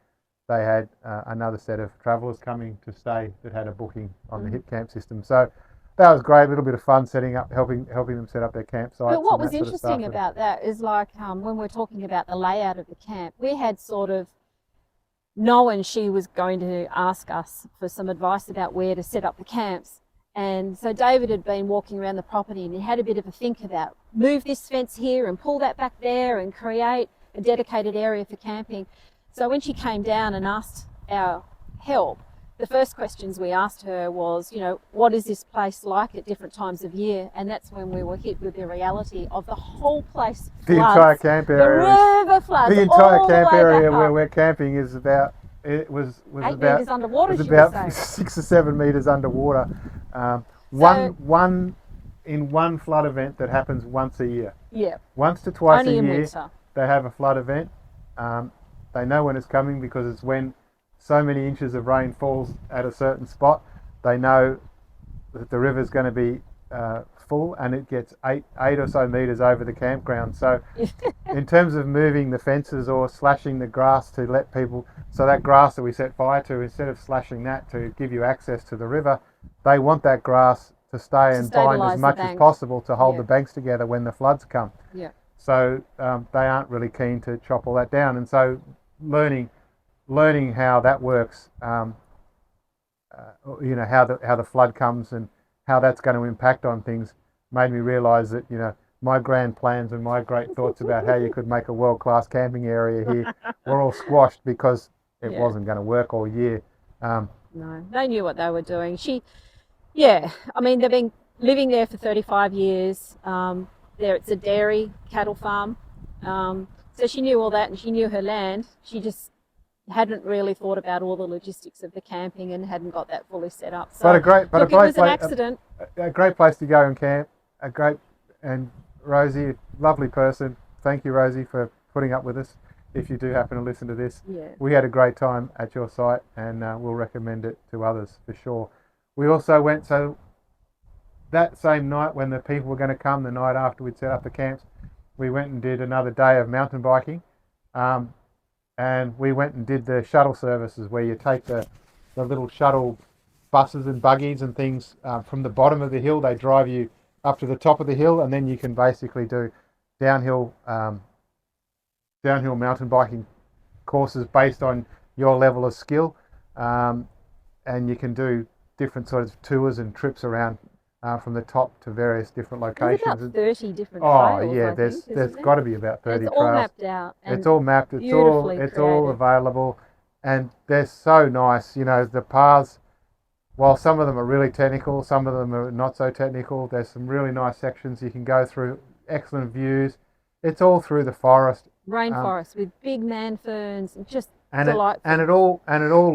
B: they had another set of travellers coming to stay that had a booking on the hip camp system. So that was great, a little bit of fun setting up, helping them set up their campsites.
A: But what was interesting about that is, like, when we're talking about the layout of the camp, we had sort of knowing she was going to ask us for some advice about where to set up the camps. And so David had been walking around the property and he had a bit of a think about move this fence here and pull that back there and create a dedicated area for camping. So when she came down and asked our help, the first questions we asked her was, you know, what is this place like at different times of year? And that's when we were hit with the reality of the whole place floods.
B: The entire camp area.
A: The river floods.
B: The entire
A: all
B: camp
A: the way
B: area
A: back
B: where
A: up.
B: we're camping is about, it was
A: 8
B: about,
A: metres underwater,
B: was
A: she would
B: about
A: say.
B: 6 or 7 metres underwater. In one flood event that happens once a year.
A: Yeah.
B: Once to twice
A: Only
B: a
A: in
B: year,
A: winter.
B: they have a flood event. They know when it's coming because it's when so many inches of rain falls at a certain spot. They know that the river's going to be full, and it gets eight or so metres over the campground. So in terms of moving the fences or slashing the grass to let people, so that grass that we set fire to, instead of slashing that to give you access to the river, they want that grass to stay and bind as much as possible to hold the banks together when the floods come.
A: Yeah.
B: So they aren't really keen to chop all that down, and so learning how that works, you know, how the flood comes and how that's going to impact on things, made me realise that, you know, my grand plans and my great thoughts about how you could make a world-class camping area here were all squashed because it wasn't going to work all year.
A: No, they knew what they were doing. I mean, they've been living there for 35 years. It's a dairy cattle farm. So she knew all that and she knew her land. She just hadn't really thought about all the logistics of the camping and hadn't got that fully set up. So,
B: it was
A: an accident.
B: A great place to go and camp. And Rosie, lovely person. Thank you, Rosie, for putting up with us. If you do happen to listen to this, we had a great time at your site, and we'll recommend it to others for sure. We also went, so that same night when the people were going to come, the night after we'd set up the camps, we went and did another day of mountain biking. And we went and did the shuttle services where you take the little shuttle buses and buggies and things from the bottom of the hill. They drive you up to the top of the hill, and then you can basically do downhill mountain biking courses based on your level of skill. And you can do different sort of tours and trips around from the top to various different locations.
A: There's about 30 different trails.
B: Oh yeah, there's got to be about 30
A: trails.
B: It's all
A: mapped out. And
B: it's all mapped. It's all available, and they're so nice. You know, the paths, while some of them are really technical, some of them are not so technical. There's some really nice sections you can go through. Excellent views. It's all through the forest,
A: rainforest with big man ferns, and just delightful.
B: And it all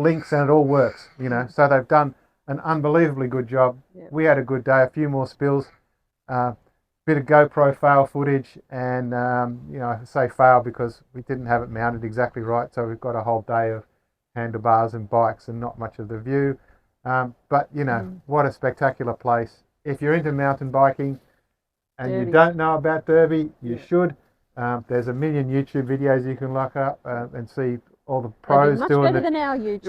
B: links and it all works. You know, so they've done an unbelievably good job. Yep. We had a good day, a few more spills, bit of GoPro fail footage, and you know, I say fail because we didn't have it mounted exactly right, so we've got a whole day of handlebars and bikes and not much of the view. But you know, what a spectacular place. If you're into mountain biking and you don't know about Derby, you should. There's a million YouTube videos you can look up and see all the pros doing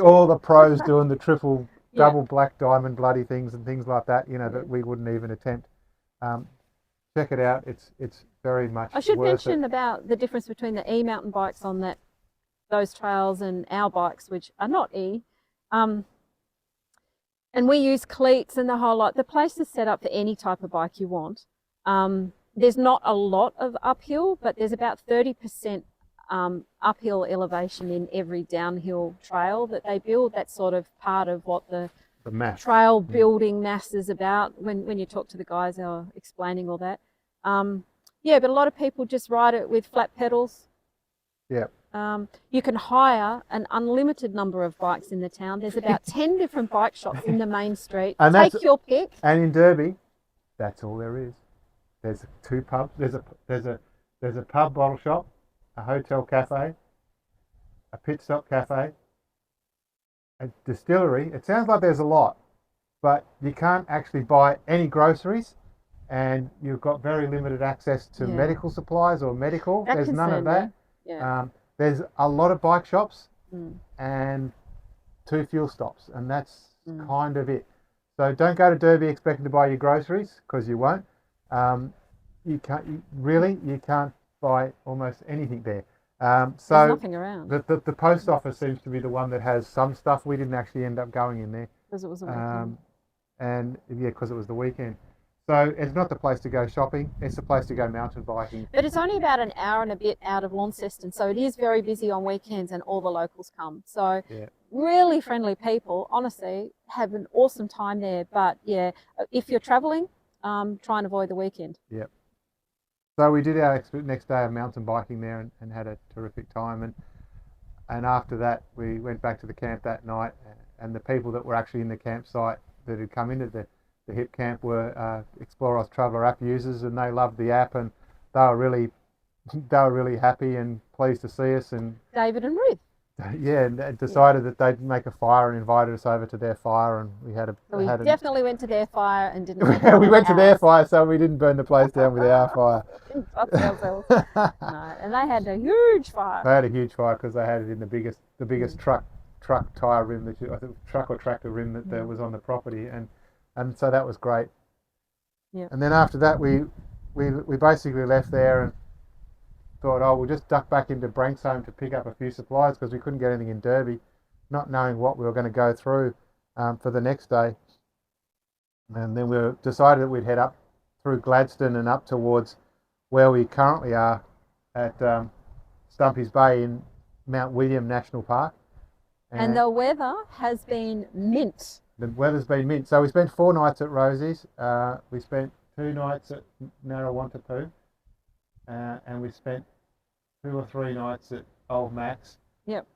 B: all the pros doing the triple double black diamond bloody things and things like that, you know, that we wouldn't even attempt. Check it out. It's very much
A: I should
B: worth
A: mention
B: it.
A: about the difference between the e-mountain bikes on those trails and our bikes, which are not e. And we use cleats and the whole lot. The place is set up for any type of bike you want. There's not a lot of uphill, but there's about 30% uphill elevation in every downhill trail that they build. That's sort of part of what the trail building mass is about. When you talk to the guys, they're explaining all that. But a lot of people just ride it with flat pedals.
B: Yeah.
A: You can hire an unlimited number of bikes in the town. There's about 10 different bike shops in the main street. And take your pick.
B: And in Derby, that's all there is. There's 2 pubs. There's a pub bottle shop, a hotel cafe, a pit stop cafe, a distillery. It sounds like there's a lot, but you can't actually buy any groceries, and you've got very limited access to medical supplies or medical. There's none of that. Yeah. There's a lot of bike shops and 2 fuel stops, and that's kind of it. So don't go to Derby expecting to buy your groceries, because you won't. You can't buy almost anything there.
A: There's
B: So
A: nothing around
B: the post office seems to be the one that has some stuff. We didn't actually end up going in there.
A: because it was a weekend.
B: And yeah, because it was the weekend. So it's not the place to go shopping. It's the place to go mountain biking.
A: But it's only about an hour and a bit out of Launceston, so it is very busy on weekends, and all the locals come. So
B: Yeah.
A: really friendly people. Honestly, have an awesome time there. But yeah, if you're travelling, try and avoid the weekend.
B: Yep. So we did our next day of mountain biking there and had a terrific time. And after that, we went back to the camp that night. And the people that were actually in the campsite that had come into the HIP camp were ExplorOz Traveller app users, and they loved the app, and they were really happy and pleased to see us. And
A: David and Ruth.
B: yeah, and decided that they'd make a fire and invited us over to their fire, and we had a.
A: So we definitely went to their fire and didn't.
B: We went to their fire, so we didn't burn the place down with our fire.
A: Didn't touch ourselves. No, and they had a huge fire.
B: They had a huge fire because they had it in the biggest truck tire rim I think truck or tractor rim that was on the property, and so that was great.
A: Yeah.
B: And then after that, we basically left there and thought, oh, we'll just duck back into Branksome to pick up a few supplies because we couldn't get anything in Derby, not knowing what we were going to go through for the next day. And then we decided that we'd head up through Gladstone and up towards where we currently are at Stumpy's Bay in Mount William National Park.
A: And the weather has been mint.
B: The weather's been mint. So we spent 4 nights at Rosie's. We spent 2 nights at Narrawantapoo. And we spent 2 or 3 nights at Old Max.
A: Yep.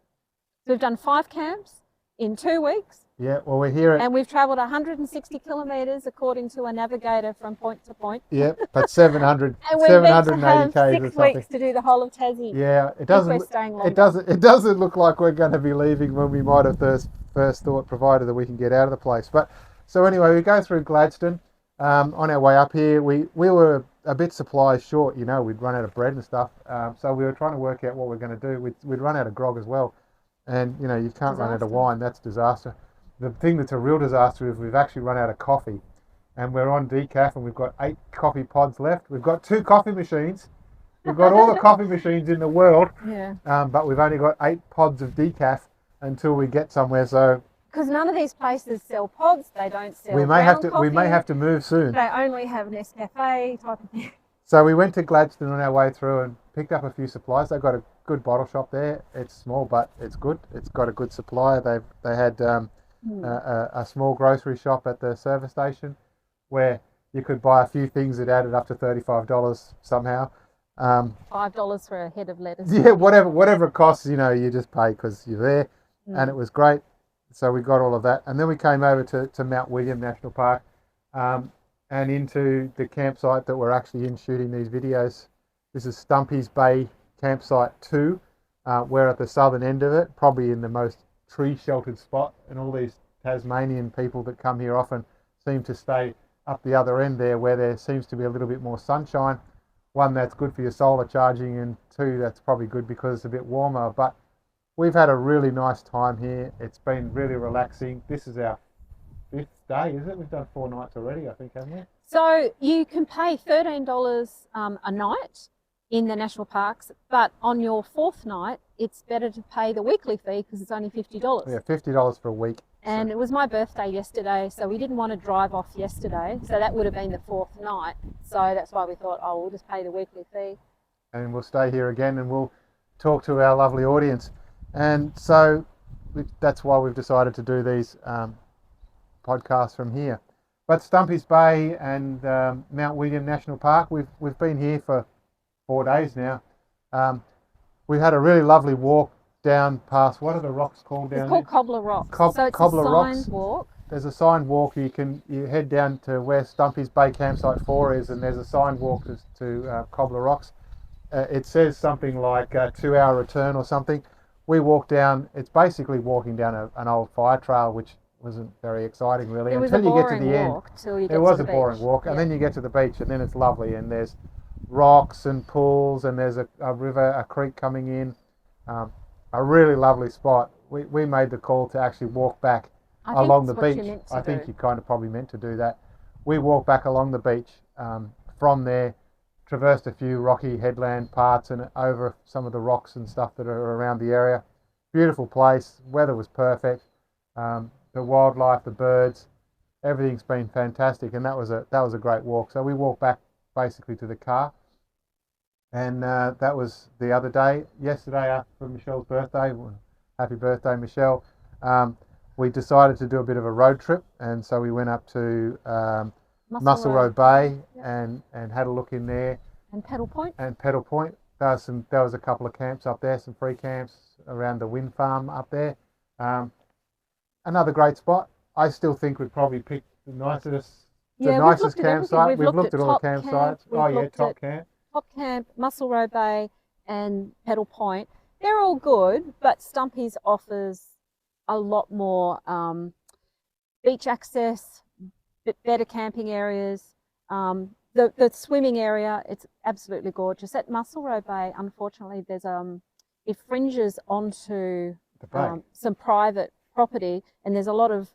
A: So we've done 5 camps in 2 weeks.
B: Yeah, well, we're here at...
A: And we've travelled 160 kilometres according to a navigator from point to point.
B: Yep, but 780
A: and we're meant to have
B: k's
A: 6
B: or something.
A: weeks to do the whole of Tassie.
B: Yeah,
A: we're staying longer.
B: it doesn't look like we're going to be leaving when we might have first thought, provided that we can get out of the place. But so anyway, we go through Gladstone. On our way up here, we were a bit supplies short. We'd run out of bread and stuff. So we were trying to work out what we're going to do. We'd run out of grog as well, and you can't run out of wine. That's disaster. The thing that's a real disaster is we've actually run out of coffee, and we're on decaf, and we've got 8 coffee pods left. We've got 2 coffee machines. We've got all the coffee machines in the world, but we've only got 8 pods of decaf until we get somewhere. So
A: because none of these places sell pods, they don't sell.
B: We may have to move soon.
A: They only have Nescafe type of thing.
B: So we went to Gladstone on our way through and picked up a few supplies. They've got a good bottle shop there. It's small, but it's good. It's got a good supply. They had a small grocery shop at the service station where you could buy a few things that added up to $35 somehow.
A: $5 for a head of lettuce.
B: Yeah, whatever it costs, you just pay because you're there, and it was great. So we got all of that, and then we came over to Mount William National Park, and into the campsite that we're actually in shooting these videos. This is Stumpy's Bay Campsite 2. We're at the southern end of it, probably in the most tree-sheltered spot, and all these Tasmanian people that come here often seem to stay up the other end there, where there seems to be a little bit more sunshine. 1, that's good for your solar charging, and 2, that's probably good because it's a bit warmer. But we've had a really nice time here. It's been really relaxing. This is our 5th day, is it? We've done 4 nights already, I think, haven't we?
A: So you can pay $13 a night in the national parks, but on your 4th night, it's better to pay the weekly fee because it's only $50.
B: Yeah, $50 for a week.
A: And it was my birthday yesterday, so we didn't want to drive off yesterday. So that would have been the 4th night. So that's why we thought, oh, we'll just pay the weekly fee.
B: And we'll stay here again and we'll talk to our lovely audience. And so that's why we've decided to do these podcasts from here. But Stumpy's Bay and Mount William National Park, we've been here for 4 days now. We had a really lovely walk down past, what are the rocks called down there?
A: It's called Cobbler Rocks. So it's
B: Cobbler
A: a
B: Rocks.
A: signed walk.
B: There's a signed walk. You head down to where Stumpy's Bay Campsite 4 is, and there's a signed walk to Cobbler Rocks. It says something like 2-hour return or something. We walked down, it's basically walking down an old fire trail, which wasn't very exciting really until you get to the end. It was a boring walk, and then you get to the beach, and then it's lovely, and there's rocks and pools, and there's a river, a creek coming in. A really lovely spot. We made the call to actually walk back along the beach. I think you kind of probably meant to do that. We walked back along the beach from there traversed a few rocky headland parts and over some of the rocks and stuff that are around the area. Beautiful place. Weather was perfect. The wildlife, the birds, everything's been fantastic, and that was a great walk. So we walked back basically to the car, and that was the other day. Yesterday, for Michelle's birthday, happy birthday, Michelle. We decided to do a bit of a road trip, and so we went up to Muscle Road Bay,
A: yep.
B: and had a look in there.
A: And Pedal Point.
B: There was a couple of camps up there, some free camps around the wind farm up there. Another great spot. I still think we'd probably pick the nicest campsite. We've looked at all the campsites. Top Camp.
A: Top Camp, Muscle Road Bay, and Pedal Point. They're all good, but Stumpy's offers a lot more beach access, better camping areas. The swimming area, it's absolutely gorgeous. At Muscle Road Bay, unfortunately, there's it fringes onto some private property, and there's a lot of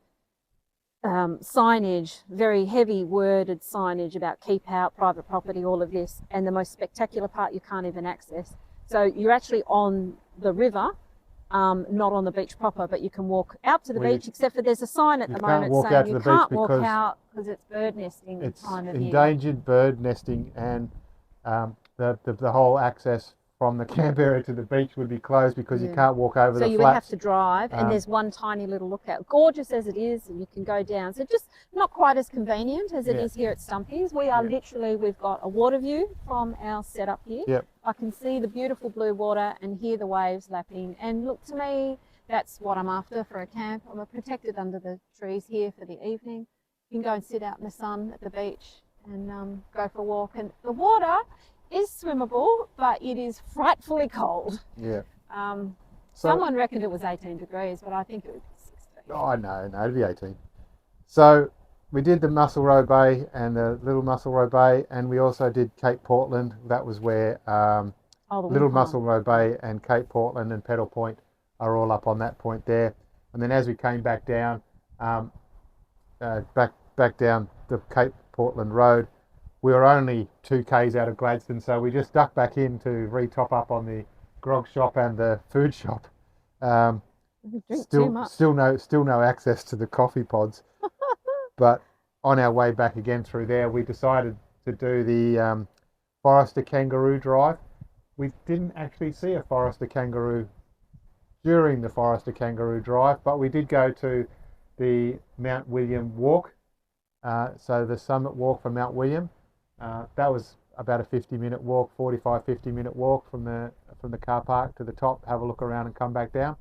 A: signage, very heavy worded signage about keep out, private property, all of this. And the most spectacular part you can't even access. So you're actually on the river, not on the beach proper, but you can walk out to the beach, except for there's a sign at the moment saying you can't walk out because it's bird nesting time of year.
B: It's endangered bird nesting, and the whole access from the camp area to the beach would be closed because you can't walk over the flats.
A: So you would have to drive, and there's one tiny little lookout. Gorgeous as it is, and you can go down. So just not quite as convenient as it is here at Stumpy's. We are literally, we've got a water view from our setup here.
B: Yep.
A: I can see the beautiful blue water and hear the waves lapping. And look, to me, that's what I'm after for a camp. I'm protected under the trees here for the evening. You can go and sit out in the sun at the beach and go for a walk. And the water is swimmable, but it is frightfully cold.
B: Yeah.
A: Someone reckoned it was 18 degrees, but I think it would be 16.
B: Oh, no, it'd be 18. So we did the Muscle Road Bay and the Little Muscle Road Bay, and we also did Cape Portland. That was where Little Muscle Road Bay and Cape Portland and Pedal Point are all up on that point there. And then as we came back down, back down the Cape Portland Road, we were only 2 k's out of Gladstone, so we just ducked back in to re-top up on the grog shop and the food shop. Still no access to the coffee pods. But on our way back again through there, we decided to do the Forester Kangaroo Drive. We didn't actually see a Forester Kangaroo during the Forester Kangaroo Drive, but we did go to the Mount William Walk, so the summit walk from Mount William. That was about a 50-minute walk, 50-minute walk from the car park to the top, have a look around and come back down.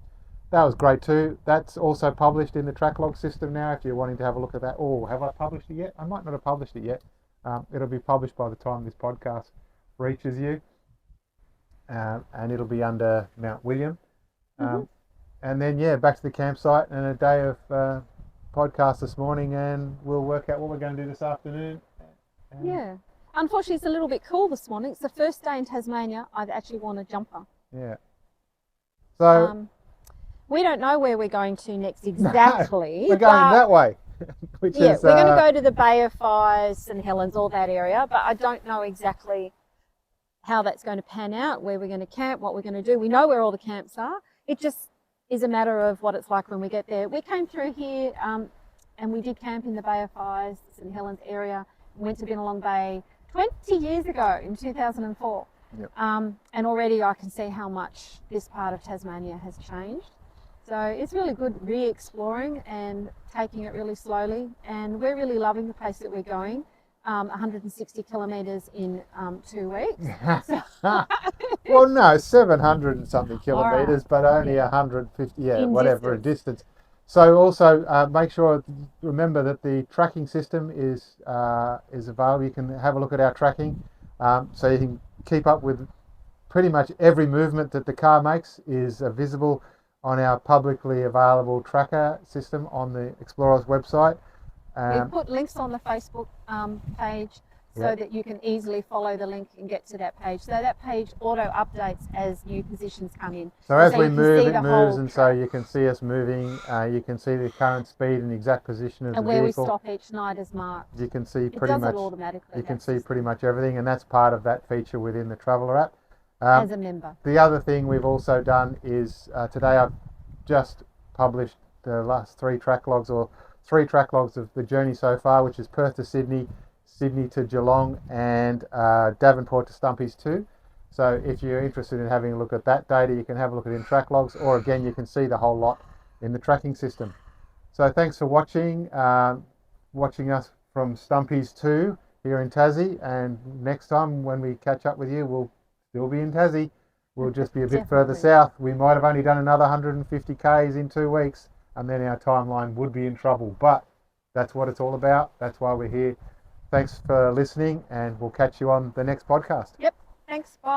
B: That was great too. That's also published in the Tracklog system now if you're wanting to have a look at that. Oh, have I published it yet? I might not have published it yet. It'll be published by the time this podcast reaches you. And it'll be under Mount William. And then, back to the campsite and a day of podcast this morning, and we'll work out what we're going to do this afternoon.
A: Unfortunately, it's a little bit cool this morning. It's the first day in Tasmania I've actually worn a jumper.
B: Yeah. So
A: we don't know where we're going to next exactly.
B: We're going that way.
A: We're going to go to the Bay of Fires, St Helens, all that area, but I don't know exactly how that's going to pan out, where we're going to camp, what we're going to do. We know where all the camps are. It just is a matter of what it's like when we get there. We came through here and we did camp in the Bay of Fires, St Helens area, went to Bennelong Bay 20 years ago in 2004.
B: Yep.
A: And already I can see how much this part of Tasmania has changed. So it's really good re-exploring and taking it really slowly. And we're really loving the place that we're going. 160 kilometres in 2 weeks.
B: Well, no, 700 and something kilometres, but only 150, whatever distance. So also remember that the tracking system is available. You can have a look at our tracking, so you can keep up with pretty much every movement that the car makes is visible on our publicly available tracker system on the ExplorOz website.
A: We've put links on the Facebook page so
B: Yep.
A: that you can easily follow the link and get to that page. So that page auto updates as new positions come in.
B: So as we
A: you can
B: move,
A: see
B: it
A: the
B: moves,
A: whole
B: and so
A: track
B: you can see us moving. You can see the current speed and the exact position of
A: and
B: the
A: where we
B: vehicle.
A: stop each night is marked.
B: You can see
A: It
B: pretty
A: does
B: much.
A: it automatically.
B: You can
A: that
B: see
A: system,
B: pretty much everything, and that's part of that feature within the Traveller app.
A: as a member.
B: The other thing we've also done is today I've just published the last three track logs of the journey so far, which is Perth to Sydney, Sydney to Geelong, and Devonport to Stumpy's 2. So if you're interested in having a look at that data, you can have a look at it in track logs, or again, you can see the whole lot in the tracking system. So thanks for watching us from Stumpy's 2 here in Tassie, and next time when we catch up with you, we'll still be in Tassie. We'll just be a bit further south. We might have only done another 150 k's in 2 weeks, and then our timeline would be in trouble. But that's what it's all about. That's why we're here. Thanks for listening, and we'll catch you on the next podcast.
A: Yep. Thanks. Bye.